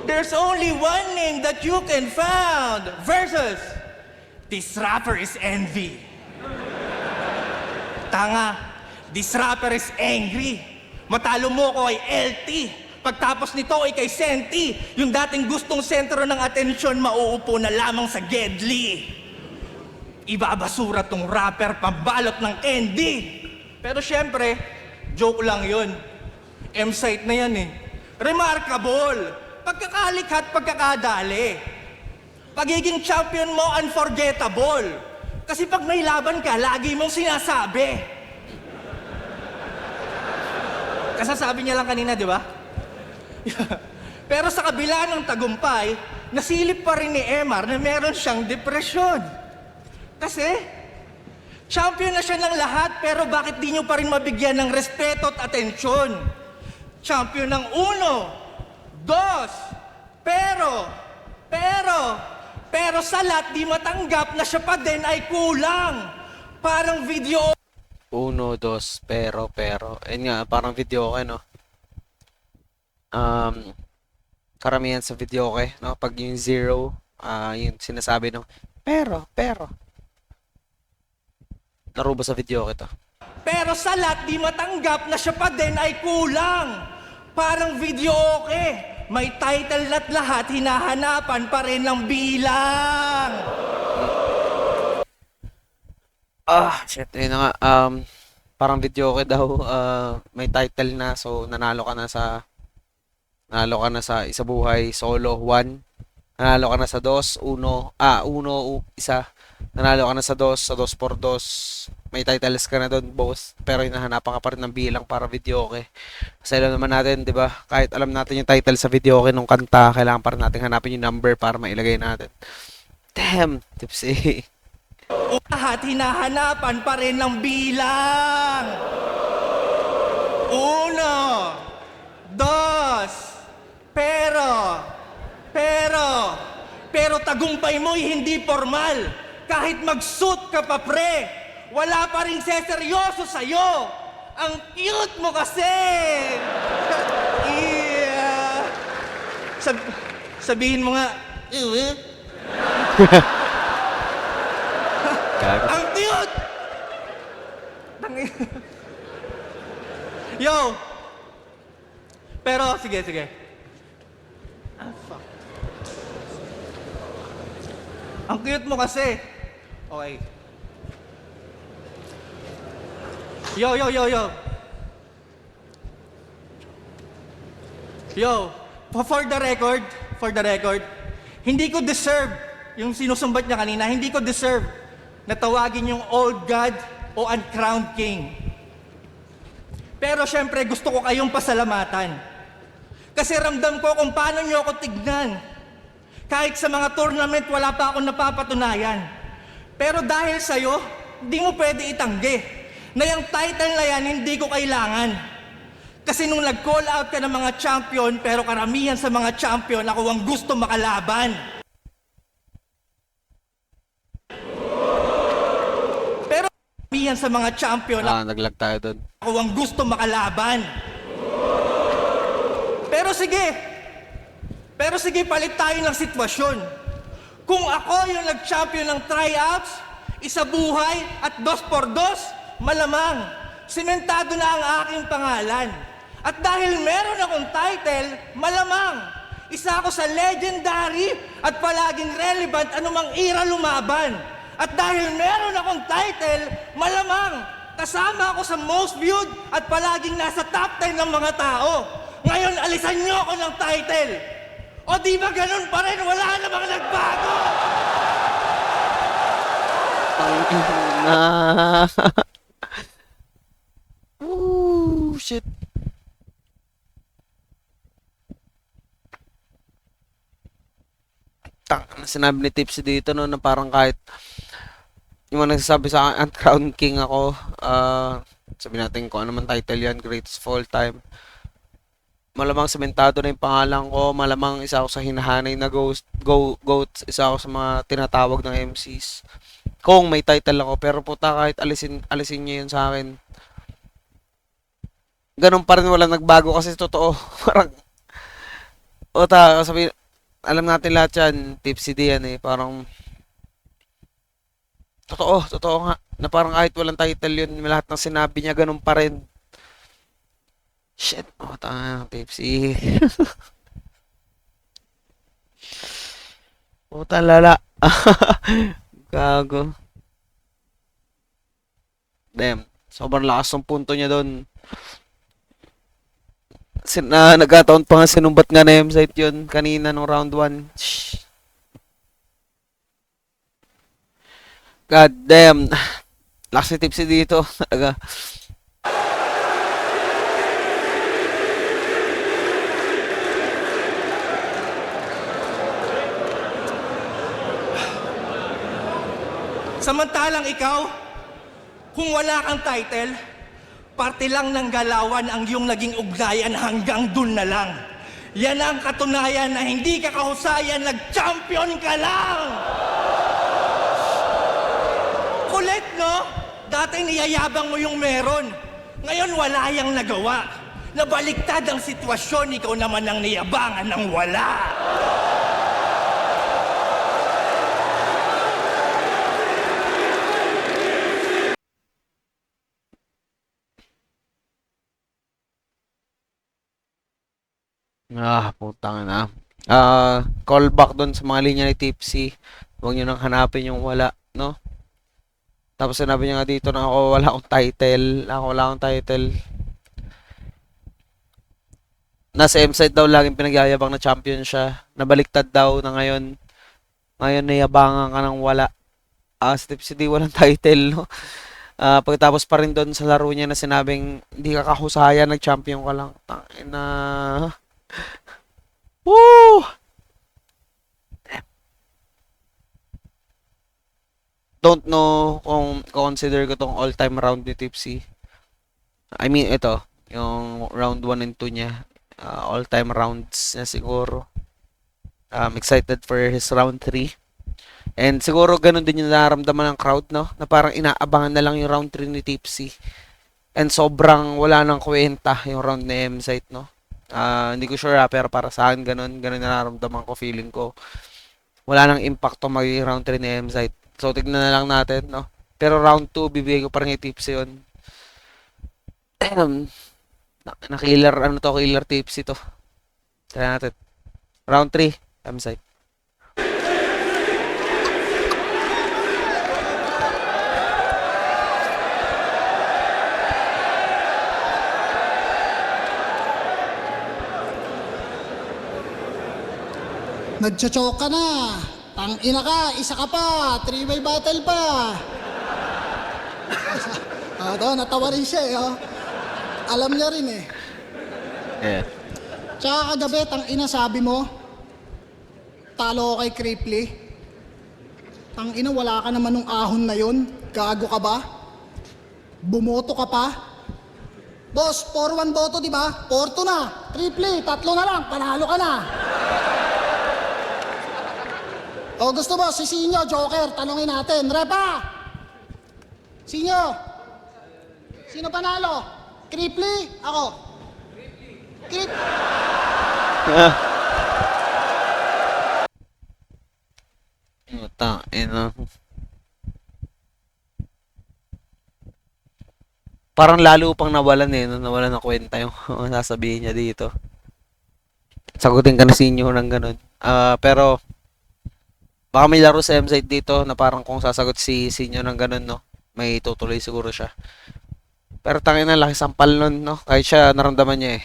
There's only one name that you can find versus this rapper is envy. Tanga, this rapper is angry. Matalo mo ko ay LT. Pagtapos nito ay kay Senti. Yung dating gustong sentro ng atensyon mauupo na lamang sa Gedli. Ibabasura tong rapper pambalot ng candy. Pero syempre, joke lang yun. M-Sight na yan eh. Remarkable. Pagkakalikhat, pagkakadali. Pagiging champion mo, unforgettable. Kasi pag may laban ka, lagi mong sinasabi. Kasasabi niya lang kanina, di ba? Pero sa kabila ng tagumpay, nasilip pa rin ni Emar na meron siyang depresyon. Kasi, champion na siya ng lahat, pero bakit di nyo pa rin mabigyan ng respeto at atensyon? Champion ng 1, 2, pero sa lahat di matanggap na siya pa din ay kulang. Parang video... 1, 2, pero. Ayun nga, parang video okay, no? Karamihan sa video okay, no? Pag yung 0, yung sinasabi ng pero. Laro ba sa video okay to? Pero sa lahat di matanggap na siya pa din ay kulang. Parang video okay. May title at lahat, hinahanapan pa rin ng bilang. Shit, ayun na nga. Parang video okay daw. May title na, so nanalo ka na sa isa buhay, solo 1. Nanalo ka na sa 2, 1, 1. Nanalo ka na sa 2 por 2. May titles ka na doon, boss. Pero hinahanapan ka pa rin ng bilang para video okay. Kasi alam naman natin, di ba? Kahit alam natin yung title sa video okay nung kanta, kailangan pa rin natin hanapin yung number para mailagay natin. Damn, Tipsy. Lahat hinahanapan pa rin ng bilang. 1, 2, pero tagumpay mo'y hindi formal. Kahit mag-suit ka pa pre, wala pa rin seseryoso sa'yo. Ang cute mo kasi! Yeah. Sabihin mo nga, "Ew, Gago. ang cute! Tangin- Yo! Pero, sige. Ah, fuck. Ang cute mo kasi. Okay. Yo. Yo, for the record, hindi ko deserve, yung sinusumbat niya kanina, hindi ko deserve na tawagin yung old god o uncrowned king. Pero syempre gusto ko kayong pasalamatan. Kasi ramdam ko kung paano niyo ako tignan. Kahit sa mga tournament wala pa akong napapatunayan. Pero dahil sa'yo, hindi mo pwede itanggi na yung title na yan hindi ko kailangan. Kasi nung nag-call out ka ng mga champion, pero karamihan sa mga champion, ako ang gusto makalaban. Pero karamihan sa mga champion, Naglag tayo doon. ako ang gusto makalaban. Pero sige, palit tayo ng sitwasyon. Kung ako yung nag-champion ng tryouts, isa buhay at 2x2, malamang, sementado na ang aking pangalan. At dahil meron akong title, malamang, isa ako sa legendary at palaging relevant anumang era lumaban. At dahil meron akong title, malamang, kasama ako sa most viewed at palaging nasa top 10 ng mga tao. Ngayon, alisan niyo ako ng title. O di ba ganun pa rin? Wala namang nagbago. Na. Ooh, shit. Sinabi ni Tipsy dito no na parang kahit yung mga nagsasabi sa akin, Crown King ako, sabi natin kung ano man title yan, greatest of all time. Malamang sementado na yung pangalan ko, malamang isa ako sa hinahanay na GOAT, isa ako sa mga tinatawag ng MCs. Kung may title ako, pero puta kahit alisin niyo yun sa akin. Ganun pa rin walang nagbago kasi totoo. Parang, sabi, alam natin lahat yan, Tipsy D yan eh, parang, totoo nga, na parang kahit walang title yun, lahat ng sinabi niya, ganun pa rin. Shit, Tipsy. Puta lala. Gago. Damn, sobrang lakas ng punto niya doon. Nagkataon pa nga sinumbat nga na M-site yun kanina nung round 1. God damn. Lakas si Tipsy dito. Talaga. Samantalang ikaw, kung wala kang title, parte lang ng galawan ang iyong naging ugnayan hanggang dun na lang. Yan ang katunayan na hindi ka kahusayan, nag-champion ka lang! Kulit, no? Dati niyayabang mo yung meron. Ngayon wala yang nagawa. Nabaliktad ang sitwasyon, ikaw naman ang niyabangan ng wala. Putang na. Callback doon sa mga linya ni Tipsy. Huwag nyo nang hanapin yung wala, no? Tapos sinabi niya nga dito na ako wala akong title. Nasa M-side daw laging pinagyayabang na champion siya. Nabaliktad daw na ngayon. Ngayon nayabangan ka ng wala. Si Tipsy D walang title, no? Pagkatapos pa rin doon sa laro niya na sinabing hindi ka kahusayan, nag-champion ka lang. Tangina. Woo! Don't know kung consider ko tong all-time round ni Tipsy. I mean, ito. Yung round 1 and 2 niya. All-time rounds niya siguro. I'm excited for his round 3. And siguro ganun din yung nararamdaman ng crowd, no? Na parang inaabangan na lang yung round 3 ni Tipsy. And sobrang wala nang kwenta yung round ni M-Site, no? Hindi ko sure pero para sa akin ganun nararamdaman ko, feeling ko. Wala nang impact to magiging round 3 ni M-Site. So tignan na lang natin, no? Pero round 2, bibigay ko pa rin yung tips yun. Na-killer, ano to, killer tips ito. Try natin. Round 3, M-Site. Nagchochoke ka na. Tangina ka, isa ka pa. Three-way battle pa. Natawa rin siya eh. Oh. Alam niya rin eh. Yeah. Tsaka kagabi, tangina sabi mo, talo ko kay Cripply. Tangina, wala ka naman nung ahon na yun. Gago ka ba? Bumoto ka pa? Boss, 4-1 boto, di ba? 4-2 na. Cripply, 3 na lang. Panalo ka na. O gusto mo, si Sinyo, Joker, tanongin natin. Repa! Sinyo! Sino panalo? Cripply? Ako. Cripply. Ina. Parang lalo pang nawalan eh, no? Nawalan ng kwenta yung sasabihin niya dito. Sagutin ka na sinyo ng ganun. Pero baka may laro sa M-Site dito na parang kung sasagot si Sinyo ng ganun, no? May tutuloy siguro siya. Pero tangin na laki sampal nun, no? Kahit siya naramdaman niya eh.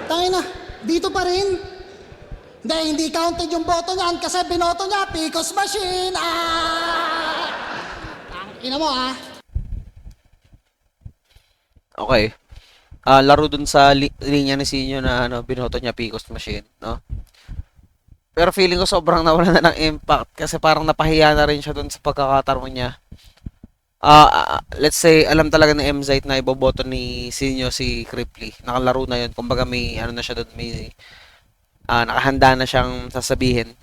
Tangina, dito pa rin. Hindi counted yung boto niyan kasi binoto niya, Picos Machine. Tangina mo Okay. Laro dun sa linya ni Sinyo na binoto niya Picos Machine, no? Pero feeling ko sobrang nawala na ng impact kasi parang napahiya na rin siya dun sa pagkakatarong niya. Let's say alam talaga ng M-Site na iboboto ni Sinyo si Cripply. Nakalaro na yun. Kumbaga may na siya dun, may nakahanda na siyang sasabihin.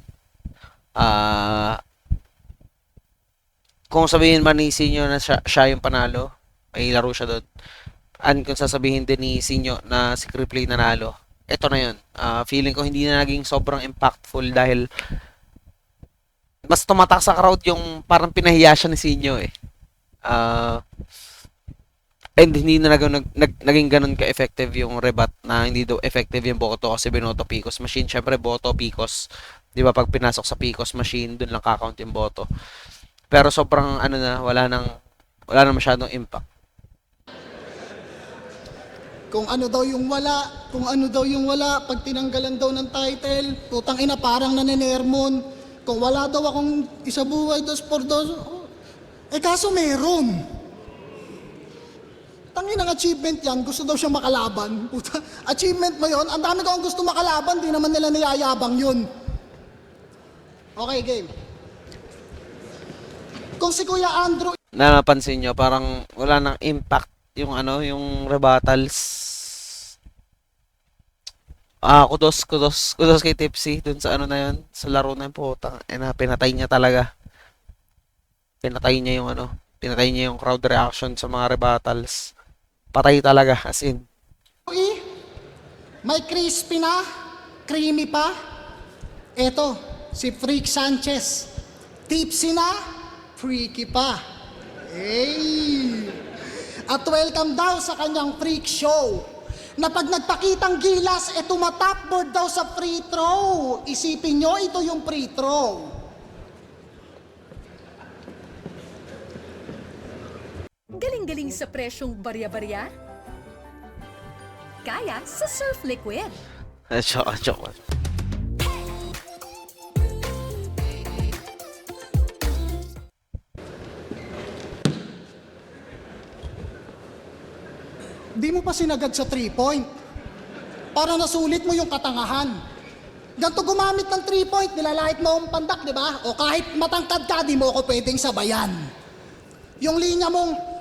Kung sabihin man ni Sinyo na siya yung panalo, may laro siya doon. And kung sasabihin din ni Sinyo na si Cripply nanalo, eto na yun. Feeling ko hindi na naging sobrang impactful dahil mas tumatak sa crowd yung parang pinahiya siya ni Sinyo eh. And hindi na naging ganun ka-effective yung rebat na hindi daw effective yung boto kasi binoto Picos Machine. Syempre, boto Picos. Di ba pag pinasok sa Picos Machine, dun lang kakount yung boto. Pero sobrang wala nang masyadong impact. Kung ano daw yung wala, pag tinanggalan daw ng title, putang ina parang nanenermon. Kung wala daw akong isa buhay, 2 por 2, kaso meron. Tangin ang achievement yan, gusto daw siya makalaban. Puta, achievement mo yon. Ang dami ko ang gusto makalaban, di naman nila niyayabang yun. Okay, game. Kung si Kuya Andrew... Napansin nyo, parang wala nang impact yung yung rebuttals. Kudos kay Tipsy dun sa na yun, sa laro na yun, putang pinatay niya talaga. Pinatay niya yung crowd reaction sa mga rebuttals. Patay talaga, as in. May crispy na, creamy pa. Eto, si Freak Sanchez. Tipsy na, freaky pa. Hey! At welcome daw sa kanyang freak show. Na pag nagpakitang gilas, tumatapboard daw sa free throw. Isipin nyo, ito yung free throw. Galing-galing sa presyong barya-barya? Kaya sa Surf Liquid. Joke. Di mo pa sinagad sa 3-point. Para nasulit mo yung katangahan. Ganto gumamit ng 3-point, nilalait mo ang pandak, di ba? O kahit matangkad ka, di mo ako pwedeng sabayan. Yung linya mong...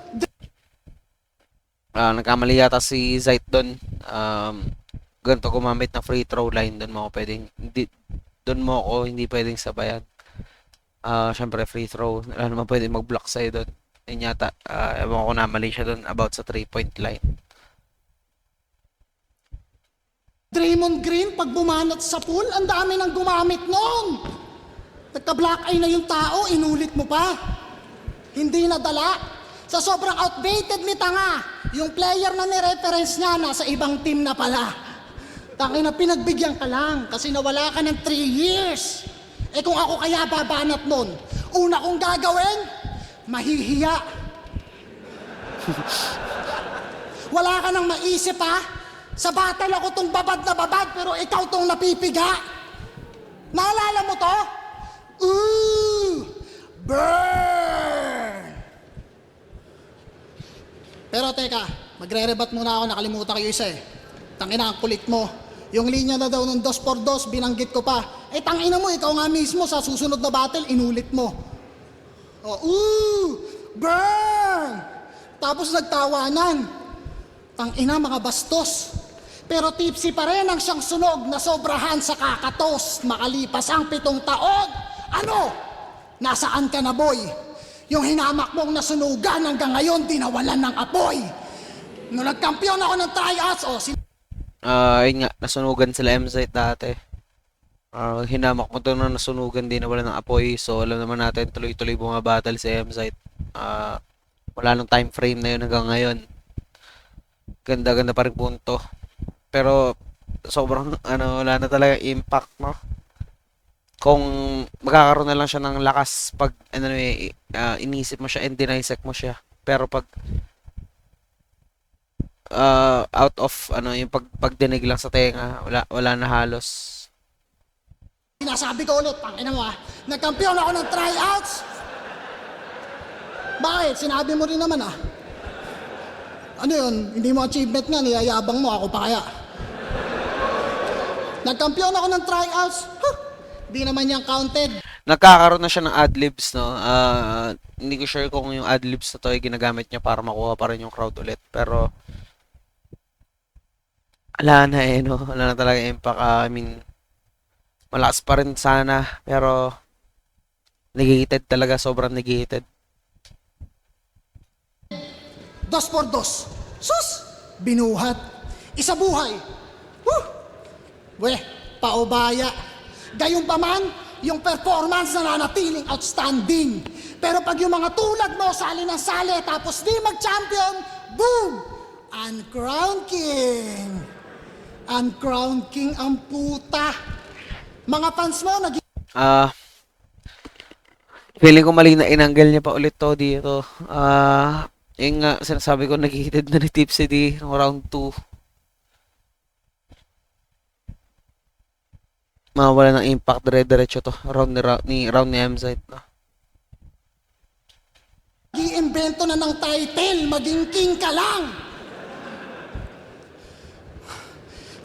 Nagkamali yata si Zait doon. Ganito gumamit ng free throw line, doon mo ako pwedeng hindi pwedeng sabayan. Syempre free throw, wala naman pwedeng mag-block sa'yo doon. Yun yata, ewan ko na mali siya doon about sa 3-point line. Draymond Green, pag bumanat sa pool, ang dami nang gumamit noon. Nagka-black eye na yung tao, inulit mo pa. Hindi nadala. Sa sobrang outdated ni tanga, yung player na ni-reference niya, nasa ibang team na pala. Tangina, pinagbigyan ka lang kasi nawala ka ng 3 years. Eh kung ako kaya babanat nun, una kong gagawin, mahihiya. Wala ka nang maisip ha? Sa battle ako tong babad na babad, pero ikaw tong napipiga. Naalala mo to? Ooh! Burn! Pero teka, magre-rebat muna ako, nakalimutan ko yung isa eh. Tangina, ang kulit mo. Yung linya na daw ng 2x2, binanggit ko pa. Eh tangina mo, ikaw nga mismo sa susunod na battle, inulit mo. Oh, ooh! Burn! Tapos nagtawanan. Tangina, mga bastos. Pero tipsy pa rin ang siyang sunog na sobrahan sa kakatos makalipas ang 7 taon. Ano? Nasaan ka na, boy? Yung hinamak mong nasunugan hanggang ngayon di nawalan ng apoy. Nung nagkampiyon ako ng tryouts, Yun nga, nasunugan sila M-Site dati. Hinamak mo to na nasunugan, di nawalan ng apoy. So alam naman natin, tuloy-tuloy bumabattle si M-Site. Wala nang time frame na yun hanggang ngayon. Ganda-ganda pa rin punto. Pero sobrang wala na talaga impact, no? Kung magkakaroon na lang siya ng lakas pag inisip mo siya and dinisect mo siya. Pero pag out of yung pagdinig lang sa tenga, wala na halos. sinasabi ko ulit, tangina mo nagkampiyon ako ng tryouts. Bakit? Sinabi mo rin naman Ano yun? Hindi mo achievement nga, niyayabang mo, ako pa kaya. Nagkampiyon ako ng tryouts, di naman yan counted. Nagkakaroon na siya ng adlibs, no? Hindi ko sure kung yung adlibs na to ay ginagamit niya para makuha pa rin yung crowd ulit. Pero, wala na no? Wala na talaga impact. I mean, malakas pa rin sana, pero negated talaga, sobrang negated. 2x2. Sus! Binuhat. Isa buhay. Weh, paubaya. Gayunpaman, yung performance na nanatiling outstanding. Pero pag yung mga tulad mo, sali ng sali, tapos di mag-champion, boom! Uncrowned King. Uncrowned King ang puta. Mga fans mo, Feeling ko mali na inanggal niya pa ulit to dito. Yung nga, sinasabi ko, nag-heated na ni Tipsy D ng round 2. Mawala ng impact, dire-diretso to. Round ni M-Site. No? Gi-invento na ng title, maging king ka lang.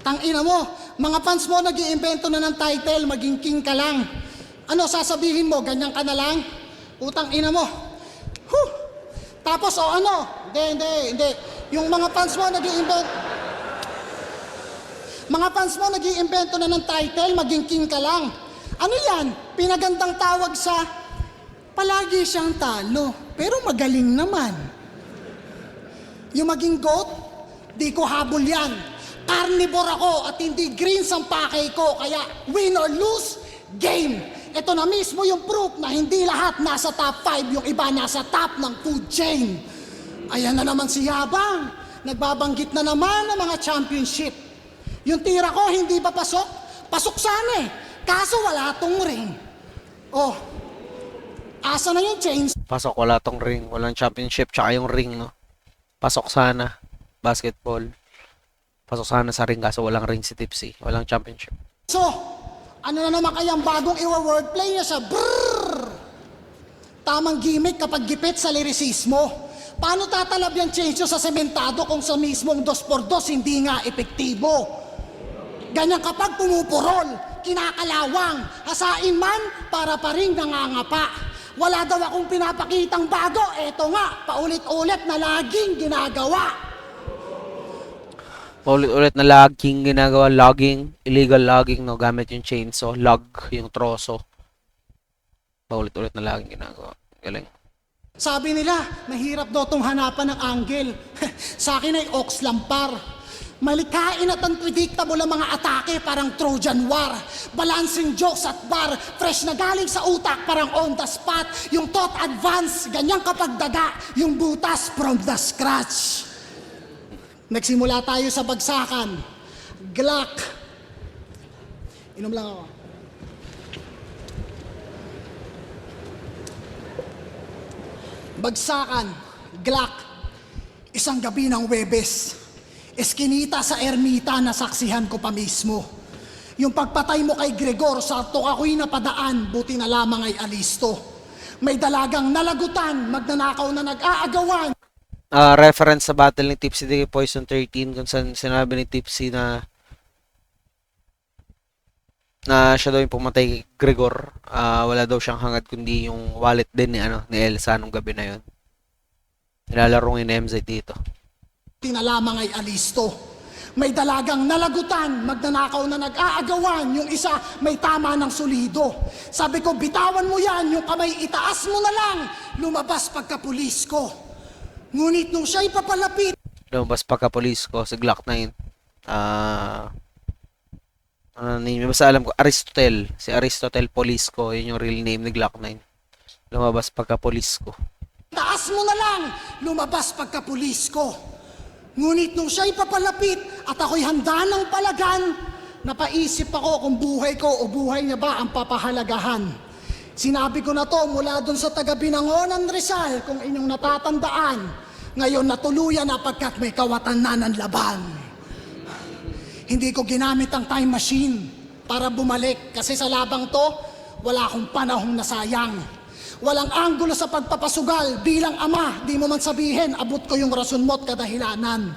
Tangina mo, mga fans mo nag-iimbento na ng title, maging king ka lang. Ano sasabihin mo, ganyan ka na lang? Utang ina mo. Tapos hindi. Yung mga fans mo nag-iimbento na ng title, maging king ka lang. Ano yan? Pinagandang tawag sa palagi siyang talo, pero magaling naman. Yung maging GOAT, di ko habol yan. Carnivore ako at hindi greens ang pakay ko, kaya win or lose, game. Ito na mismo yung proof na hindi lahat nasa top 5, yung iba nasa top ng food chain. Ayan na naman si Yabang. Nagbabanggit na naman ng mga championship. Yung tira ko hindi pa pasok? Pasok sana kaso wala tong ring. Asa na yung chains? Pasok, wala tong ring. Walang championship, tsaka yung ring, no? Pasok sana. Basketball. Pasok sana sa ring, kaso walang ring si Tipsy. Walang championship. So, ano na naman kayang bagong iwa-wordplay niya sa brrrr? Tamang gimmick kapag gipit sa lirisismo. Paano tatalab yung change sa sementado kung sa mismong 2x2 hindi nga epektibo? Ganyan kapag pumupurol, kinakalawang, hasain man para pa rin nangangapa. Wala daw akong pinapakitang bago, eto nga, paulit-ulit na laging ginagawa. Paulit-ulit na logging ginagawa, logging, illegal logging, no, gamit yung chainsaw, log, yung troso. Paulit-ulit na logging ginagawa. Galing. Sabi nila, mahirap daw tong hanapan ng angle. Sa akin ay ox lampar. Malikain at unpredictable ang mga atake, parang Trojan War. Balancing jokes at bar, fresh na galing sa utak, parang on the spot. Yung thought advance, ganyan kapag daga. Yung butas from the scratch. Nagsimula tayo sa bagsakan. Glock. Inom lang ako. Bagsakan, Glock, isang gabi ng Webes. Eskinita sa ermita na saksihan ko pa mismo. Yung pagpatay mo kay Gregor, sakto ako'y napadaan, buti na lamang ay alisto. May dalagang nalagutan, magnanakaw na nag-aagawan. Reference sa battle ni Tipsy de Poison 13 kung saan sinabi ni Tipsy na siya daw yung pumatay kay Gregor. Wala daw siyang hangad kundi yung wallet din ni Elsa nung gabi na yun. Nilalarong ni MZ dito. Buti na lamang ay alisto. May dalagang nalagutan, magnanakaw na nag-aagawan. Yung isa may tama ng solido. Sabi ko, bitawan mo yan, yung kamay itaas mo na lang. Lumabas pagkapulis ko. Ngunit nung siya'y papalapit, Lumabas pagka-police ko sa Glock 9. Basta alam ko, Aristotle. Si Aristotle Polisco, yun yung real name ni Glock 9. Lumabas pagka-police ko. taas mo na lang, lumabas pagkapulis ko. Ngunit nung siya'y papalapit at ako'y handa ng palagan, napaisip ako kung buhay ko o buhay niya ba ang papahalagahan. Sinabi ko na to mula dun sa taga-Binangonan Rizal kung inyong natatandaan. Ngayon natuluyan na pagkat may kawatan na ng laban. Hindi ko ginamit ang time machine para bumalik kasi sa labang to, wala akong panahong nasayang. Walang anggulo sa pagpapasugal bilang ama, di mo man sabihin, abot ko yung rason mo at kadahilanan.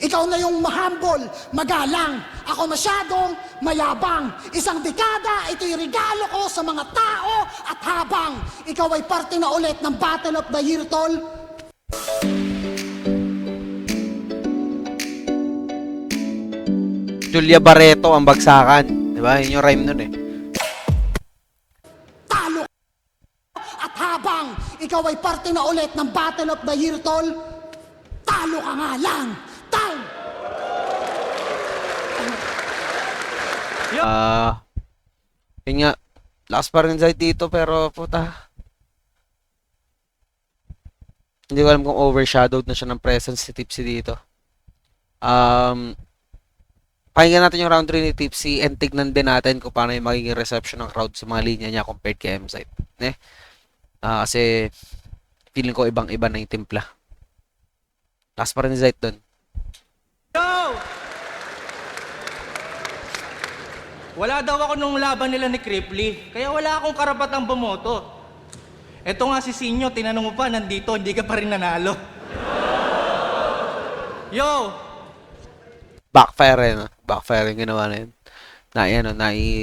Ikaw na yung mahambol, magalang. Ako masyadong mayabang. Isang dekada, ito'y regalo ko sa mga tao at habang ikaw ay parte na ulit ng Battle of the Year, tol. Julia Barreto ang bagsakan. Di ba? Yun yung rhyme nun eh. Talo at habang ikaw ay parte na ulit ng Battle of the Year, tol. Talo ka nga lang. Time! Yun nga, lakas pa rin siya dito pero puta. Hindi ko alam kung overshadowed na siya ng presence si Tipsy dito. Pakinggan natin yung round 3 ni Tipsy and tignan din natin kung paano yung magiging reception ng crowd sa mga linya niya compared kay M-Site. Kasi feeling ko ibang-iba na yung timpla. Lakas pa rin ni Zite dun. Yo! Wala daw ako nung laban nila ni Cripply, kaya wala akong karapatang bumoto. Eto nga si Sinyo, tinanong mo pa, nandito, hindi ka pa rin nanalo. Yo! Backfire yun. Backfire yung ginawa na yun.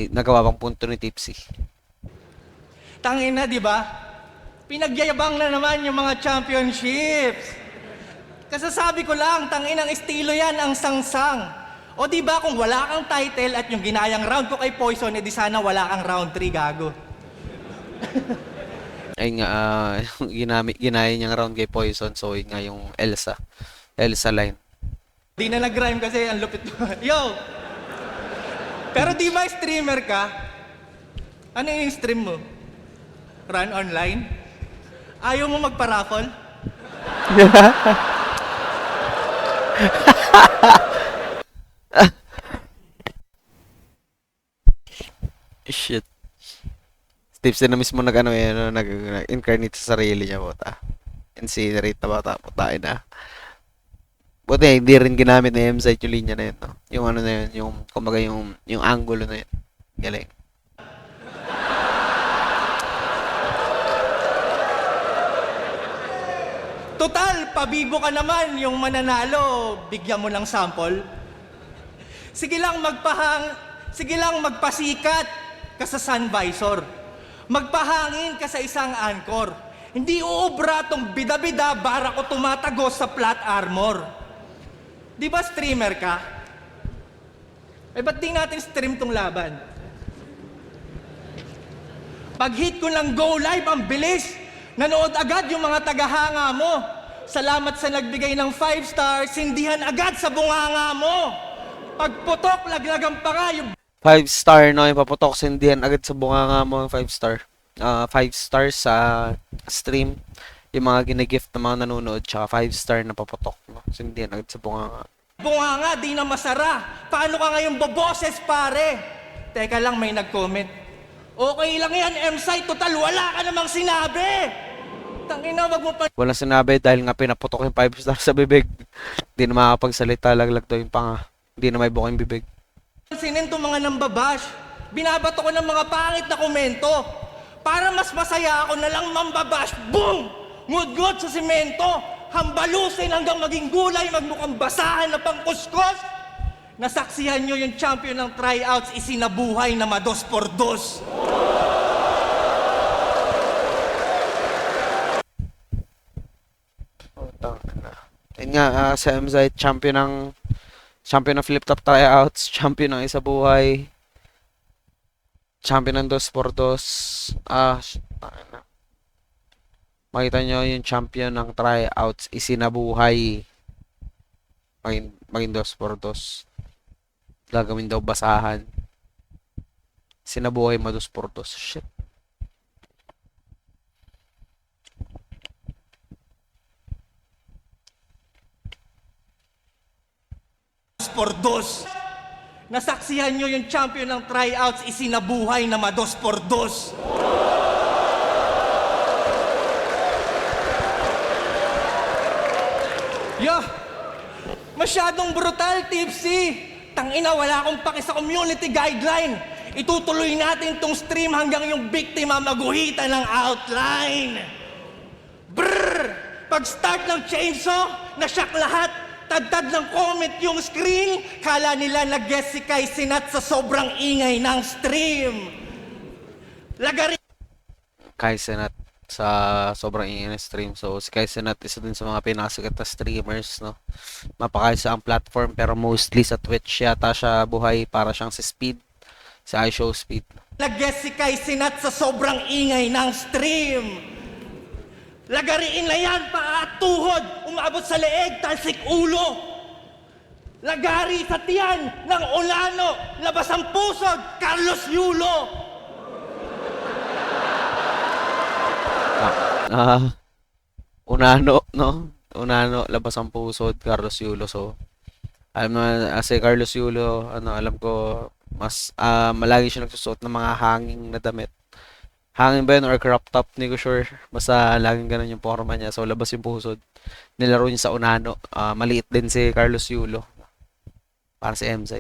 Nagawa pang punto ni Tipsy. Tangina, di ba? Pinagyayabang na naman yung mga championships. Kasasabi ko lang, tanginang estilo yan ang sangsang. O di ba kung wala kang title at yung ginayang round ko kay Poison, edi sana wala kang round 3, gago. Ayun nga, ginaya niyang round kay Poison. So, yun nga yung Elsa line. Di na nag-rhyme kasi ang lupit mo. Yo! Pero di ba streamer ka? Ano yung stream mo? Run online? Ayaw mo magpa-raffle? Shit. Tipsy na mismo nag-incarnate sa sarili niya, puta. Incinerate na bata, putain na. Buti, hindi rin ginamit na M-Site yung linya na yun, no? Yung ano na yun, yung, kumbaga yung angulo na yun. Galing. Total, pabibo ka naman yung mananalo. Bigyan mo ng sample. Sige lang magpasikat ka sa sun visor. Magpahangin ka sa isang anchor. Hindi uubra tong bida-bida bara ko tumatagos sa flat armor. Di ba streamer ka? Eh, ba't di natin stream tong laban? Pag hit ko ng go live, ang bilis. Nanood agad yung mga tagahanga mo. Salamat sa nagbigay ng 5 stars, sindihan agad sa bunganga mo. Pagputok, laglagan pa nga yung 5-star, no? Yung paputok, sindihan agad sa bunganga mo, 5-star. 5 stars sa stream. Yung mga ginagift ng mga nanonood, tsaka 5-star na paputok, no? Sindihan agad sa bunganga. bunganga, di na masara. Paano ka ngayon boboses, pare? Teka lang, may nag-comment. Okay lang yan, M-Site. Total, wala ka namang sinabi. Tangina, wag mo pa Walang sinabi dahil nga pinaputok yung 5-star sa bibig. Hindi na makakapagsalita, laglag daw yung panga. Hindi na may buka yung bibig. pansinin itong mga nambabash. Binabato ko ng mga pangit na komento. Para mas masaya ako na lang mambabash. Boom! Ngud-ngud sa simento. Hambalusin hanggang maging gulay, magmukhang basahan na pangkuskos. Nasaksihan nyo yung champion ng tryouts, isinabuhay na mados por dos. Yun nga, sa MZ, champion ng flip-top tryouts, champion ng isa buhay, champion ng 2x2. Makita nyo yung champion ng tryouts, isinabuhay. Maging 2x2. Gagawin daw basahan. Sinabuhay ma 2x2. Shit. Por dos. Nasaksihan nyo yung champion ng tryouts, isinabuhay na mados por dos. Masyadong brutal, Tipsy. Tangina, wala akong paki sa community guideline. Itutuloy natin tong stream hanggang yung biktima maguhitan ng outline. Brrr! Pag-start ng chainsaw, nasyak lahat. Tadtad ng comment yung screen. Kala nila nag-guess si Kai Sinat sa sobrang ingay ng stream. Lagari Kai Cenat sa sobrang ingay na stream. So, si Kai Cenat isa din sa mga pinakasikat na streamers, no? Mapakaisa ang platform, pero mostly sa Twitch yata siya buhay para siyang si Speed, si iShowSpeed. nag-guess si Kai Sinat sa sobrang ingay ng stream. Lagariin na yan, paa at tuhod, umabot sa leeg, talsik ulo. Lagari sa tiyan ng Olano, labas ang pusod, Carlos Yulo. Unano, no? Unano, labas ang pusod, Carlos Yulo. So, alam naman, si Carlos Yulo, alam ko, mas, malagi siya nagsusuot ng mga hanging na damit. Hangin ba yun or crop top? Hindi ko sure. Basta laging ganun yung forma niya. So, labas yung pusod. Nilaro niya sa Unano. Maliit din si Carlos Yulo. Para si MZ.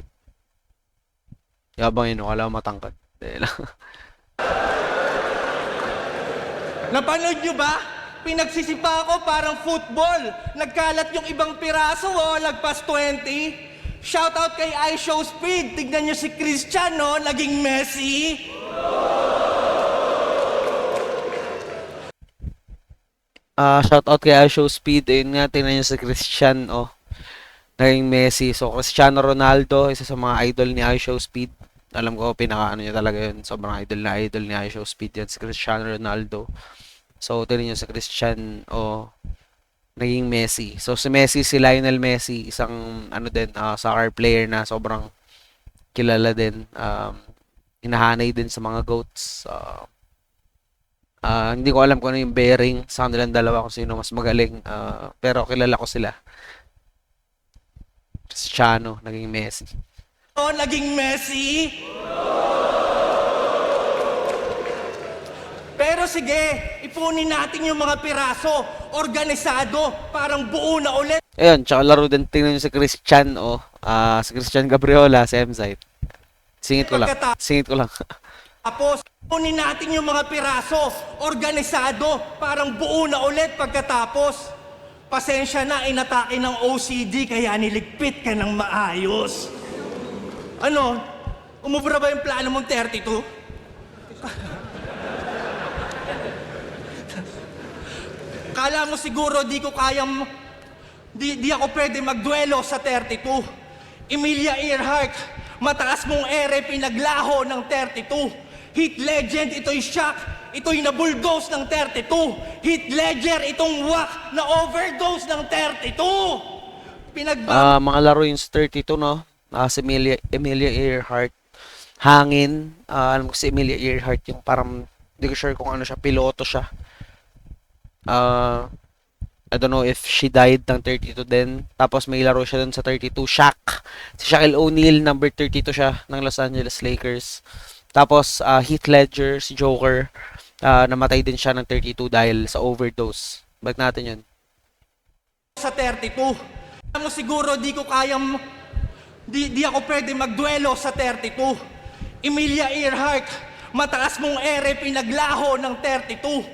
Yabang yun, wala akong matangkad. Hindi lang. Napanood nyo ba? Pinagsisipa ko parang football. Nagkalat yung ibang piraso, lagpas 20. Shoutout kay iShowSpeed. Tignan nyo si Christian, no? Naging Messi. Shoutout kay iShowSpeed. Ayun nga, tingnan nyo si Christian, naging Messi. So, Cristiano Ronaldo, isa sa mga idol ni iShowSpeed. Alam ko, pinaka-ano niya talaga yun. Sobrang idol ni iShowSpeed yan, si Cristiano Ronaldo. So, tingnan nyo si Christian, naging Messi. So, si Messi, si Lionel Messi, isang, soccer player na sobrang kilala din. Hinahanay din sa mga GOATs. Hindi ko alam kung ano yung bearing sa kanilang dalawa kung sino mas magaling. Pero kilala ko sila. Cristiano, naging Messi. Naging Messi. Pero sige, ipunin natin yung mga piraso. Organisado, parang buo na ulit. Ayun, tsaka laro din tingnan nyo si Christian, si Christian Gabriola, si M-Site. Singit ko lang. Tapos, ipunin natin yung mga piraso. Organisado, parang buo na ulit pagkatapos. Pasensya na, inatake ng OCD, kaya niligpit ka ng maayos. Ano? Umubra ba yung plano mong 32? Kala mo siguro di ko kayang... Di ako pwede magduelo sa 32. Emilia Earhart, Mataas mong ere pinaglaho ng 32. Hit legend, ito'y shock. Ito'y na-bulldoze ng 32. Hit ledger, itong whack na overdose ng 32. Mga laro yung 32, no? Si Emilia Earhart. Hangin. Alam ko si Emilia Earhart yung parang, hindi ko sure kung ano siya, piloto siya. I don't know if she died ng 32 din. Tapos may laro siya dun sa 32, Shaq. Si Shaquille O'Neal, number 32 siya ng Los Angeles Lakers. Tapos Heath Ledger, si Joker, namatay din siya ng 32 dahil sa overdose. Balik natin yun. Sa 32. Alam mo siguro di ko kayang, di ako pwede magduelo sa 32. Emilia Earhart, mataas mong ere pinaglaho ng 32.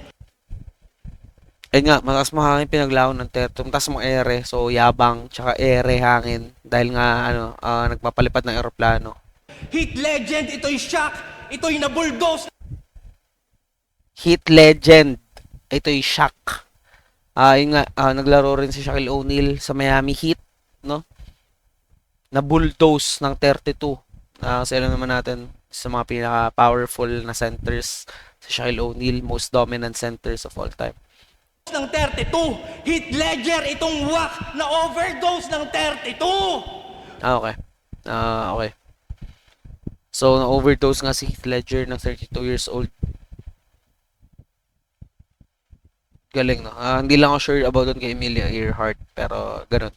Ayun nga, mataas mo hangin pinaglaho ng 32. Mataas mo ere, so yabang, tsaka ere hangin. Dahil nga, nagpapalipad ng eroplano. Hit legend, ito'y shock. Ito'y na-bulldoze. Hit legend, ito'y Shaq. Yun nga, naglaro rin si Shaquille O'Neal sa Miami Heat, no? Na bulldoze ng 32. Kasi alam naman natin, sa mga pinaka-powerful na centers, si Shaquille O'Neal, most dominant centers of all time. Ng 32. Hit ledger, itong whack na overdose ng 32. Okay. Okay. So, na-overdose nga si Heath Ledger ng 32 years old. Galing, no? Hindi lang ako sure about dun kay Emilia Earhart, pero ganun.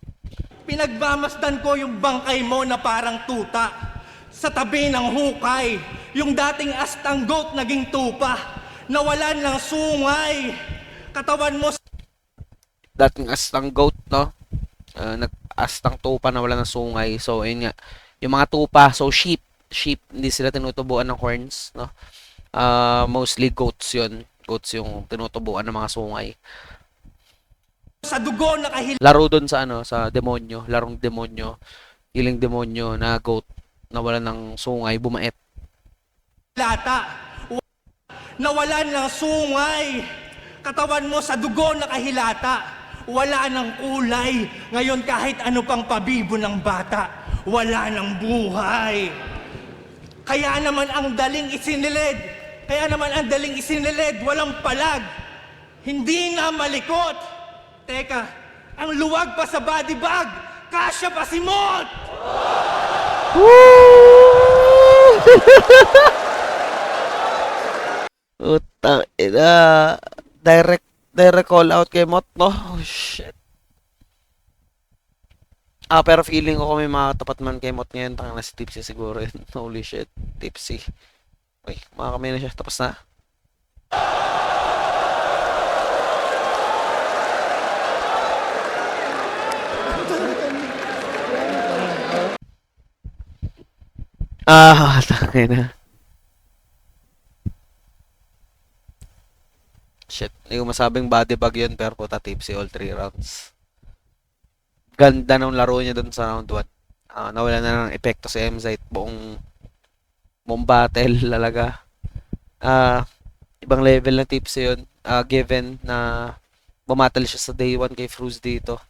Pinagmamasdan ko yung bangkay mo na parang tuta. Sa tabi ng hukay, yung dating astang goat naging tupa. Nawalan ng sungay. Katawan mo Dating astang goat, no? Nag-astang tupa na wala ng sungay. So, ayun nga. Yung mga tupa, so sheep, hindi sila tinutubuan ng horns, no? Mostly goats yun. Goats yung tinutubuan ng mga sungay. sa dugo nakahilata. Laro doon sa sa demonyo, larong demonyo, hiling demonyo na goat na wala ng sungay, bumait. Nawalan ng sungay. Katawan mo sa dugo nakahilata. Wala ng kulay. Ngayon kahit ano pang pabibo ng bata, wala ng buhay. Kaya naman ang daling isinilid, walang palag. Hindi na malikot. Teka, ang luwag pa sa body bag, kasya pa si Mot! Utang ina. Direct call out kay Mot, no? Oh, shit. Pero feeling ko kung may makatapat man kay Mot ngayon, tanga na si Tipsy siguro yun. Holy shit, Tipsy. Uy, makakamay na siya. Tapos na. Tangin na. Shit, hindi ko masabing body bag yun, pero puta Tipsy all 3 rounds. Ganda ng laro niya dun sa round 1. Nawala na ng epekto si MZite buong battle talaga. Ibang level na Tipsy yun. Given na bumattle siya sa day 1 kay Fruz dito.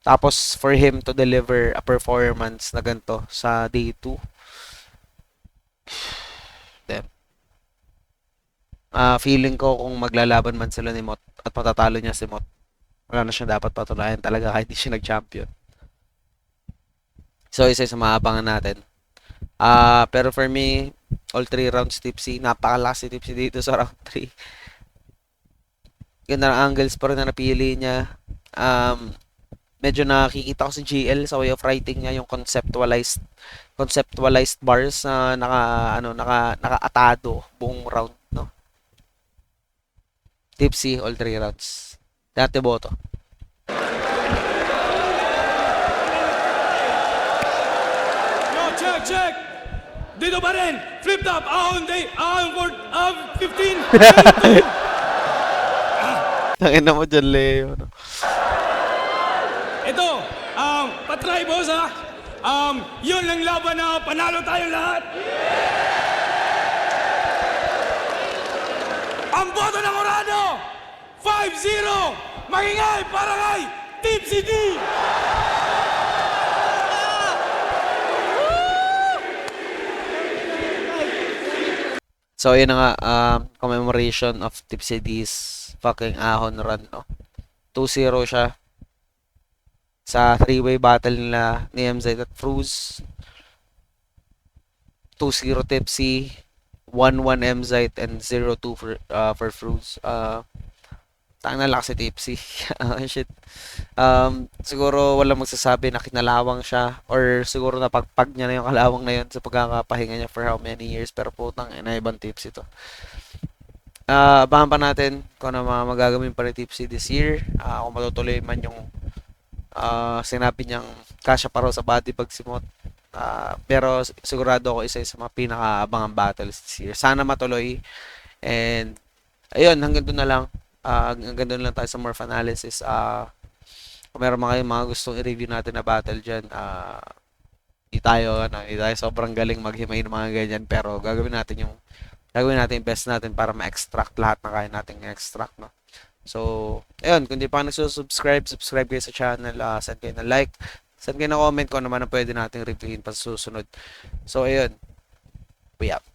Tapos for him to deliver a performance na ganito sa day 2. Damn. Feeling ko kung maglalaban man sila ni Mot at matatalo niya si Mot, wala na siya dapat patunayan talaga kahit di siya nag-champion. So, isa sa maabangan natin. Pero for me, all 3 rounds Tipsy. Napakalakas si Tipsy dito sa round 3. Ganda ng angles pa rin na napili niya. Medyo nakikita ko si GL sa way of writing niya, yung conceptualized bars na naka-atado buong round, no? Tipsy, all 3 rounds. Dati boto. Yo, check! Dito pa rin! Flip top! Ahon 15! Tangin na mo dyan, Leo. No? Ito, patry boss ha! Yun ang laban na panalo tayo lahat! Ang boto ng Orano! 5-0! Magingay para kay Tipsy D! So, yun na nga, commemoration of Tipsy D's fucking ahon run, no? 2-0 siya sa three-way battle nila ni MZ at Fruz. 2-0 Tipsy, 1-1 MZ, and 0-2 for Fruz. Tang na lakas si Tipsy. Shit. Siguro walang magsasabi na kinalawang siya or siguro napagpag niya na yung kalawang na yun sa pagkakapahinga niya for how many years, pero putang ina, ibang Tipsy to. Abangan pa natin kung ano mga magagawin pa ni Tipsy this year, kung matutuloy man yung sinabi niyang kasya pa raw sa body bag si Mot. Pero sigurado ako isa sa mga pinakaabangang battles this year. Sana matuloy. And ayun, hanggang doon na lang. Hanggang doon lang tayo sa Morph Analysis. Kung meron mga gustong i-review natin na battle dyan, hindi tayo sobrang galing maghimay ng mga ganyan, pero gagawin natin yung best natin para ma-extract lahat na kaya nating extract, no? So, ayun, kung di pa nagsusubscribe, subscribe kayo sa channel, send kayo na like, send kayo na comment kung ano man ang pwede nating reviewin pa sa susunod. So, ayun, we up.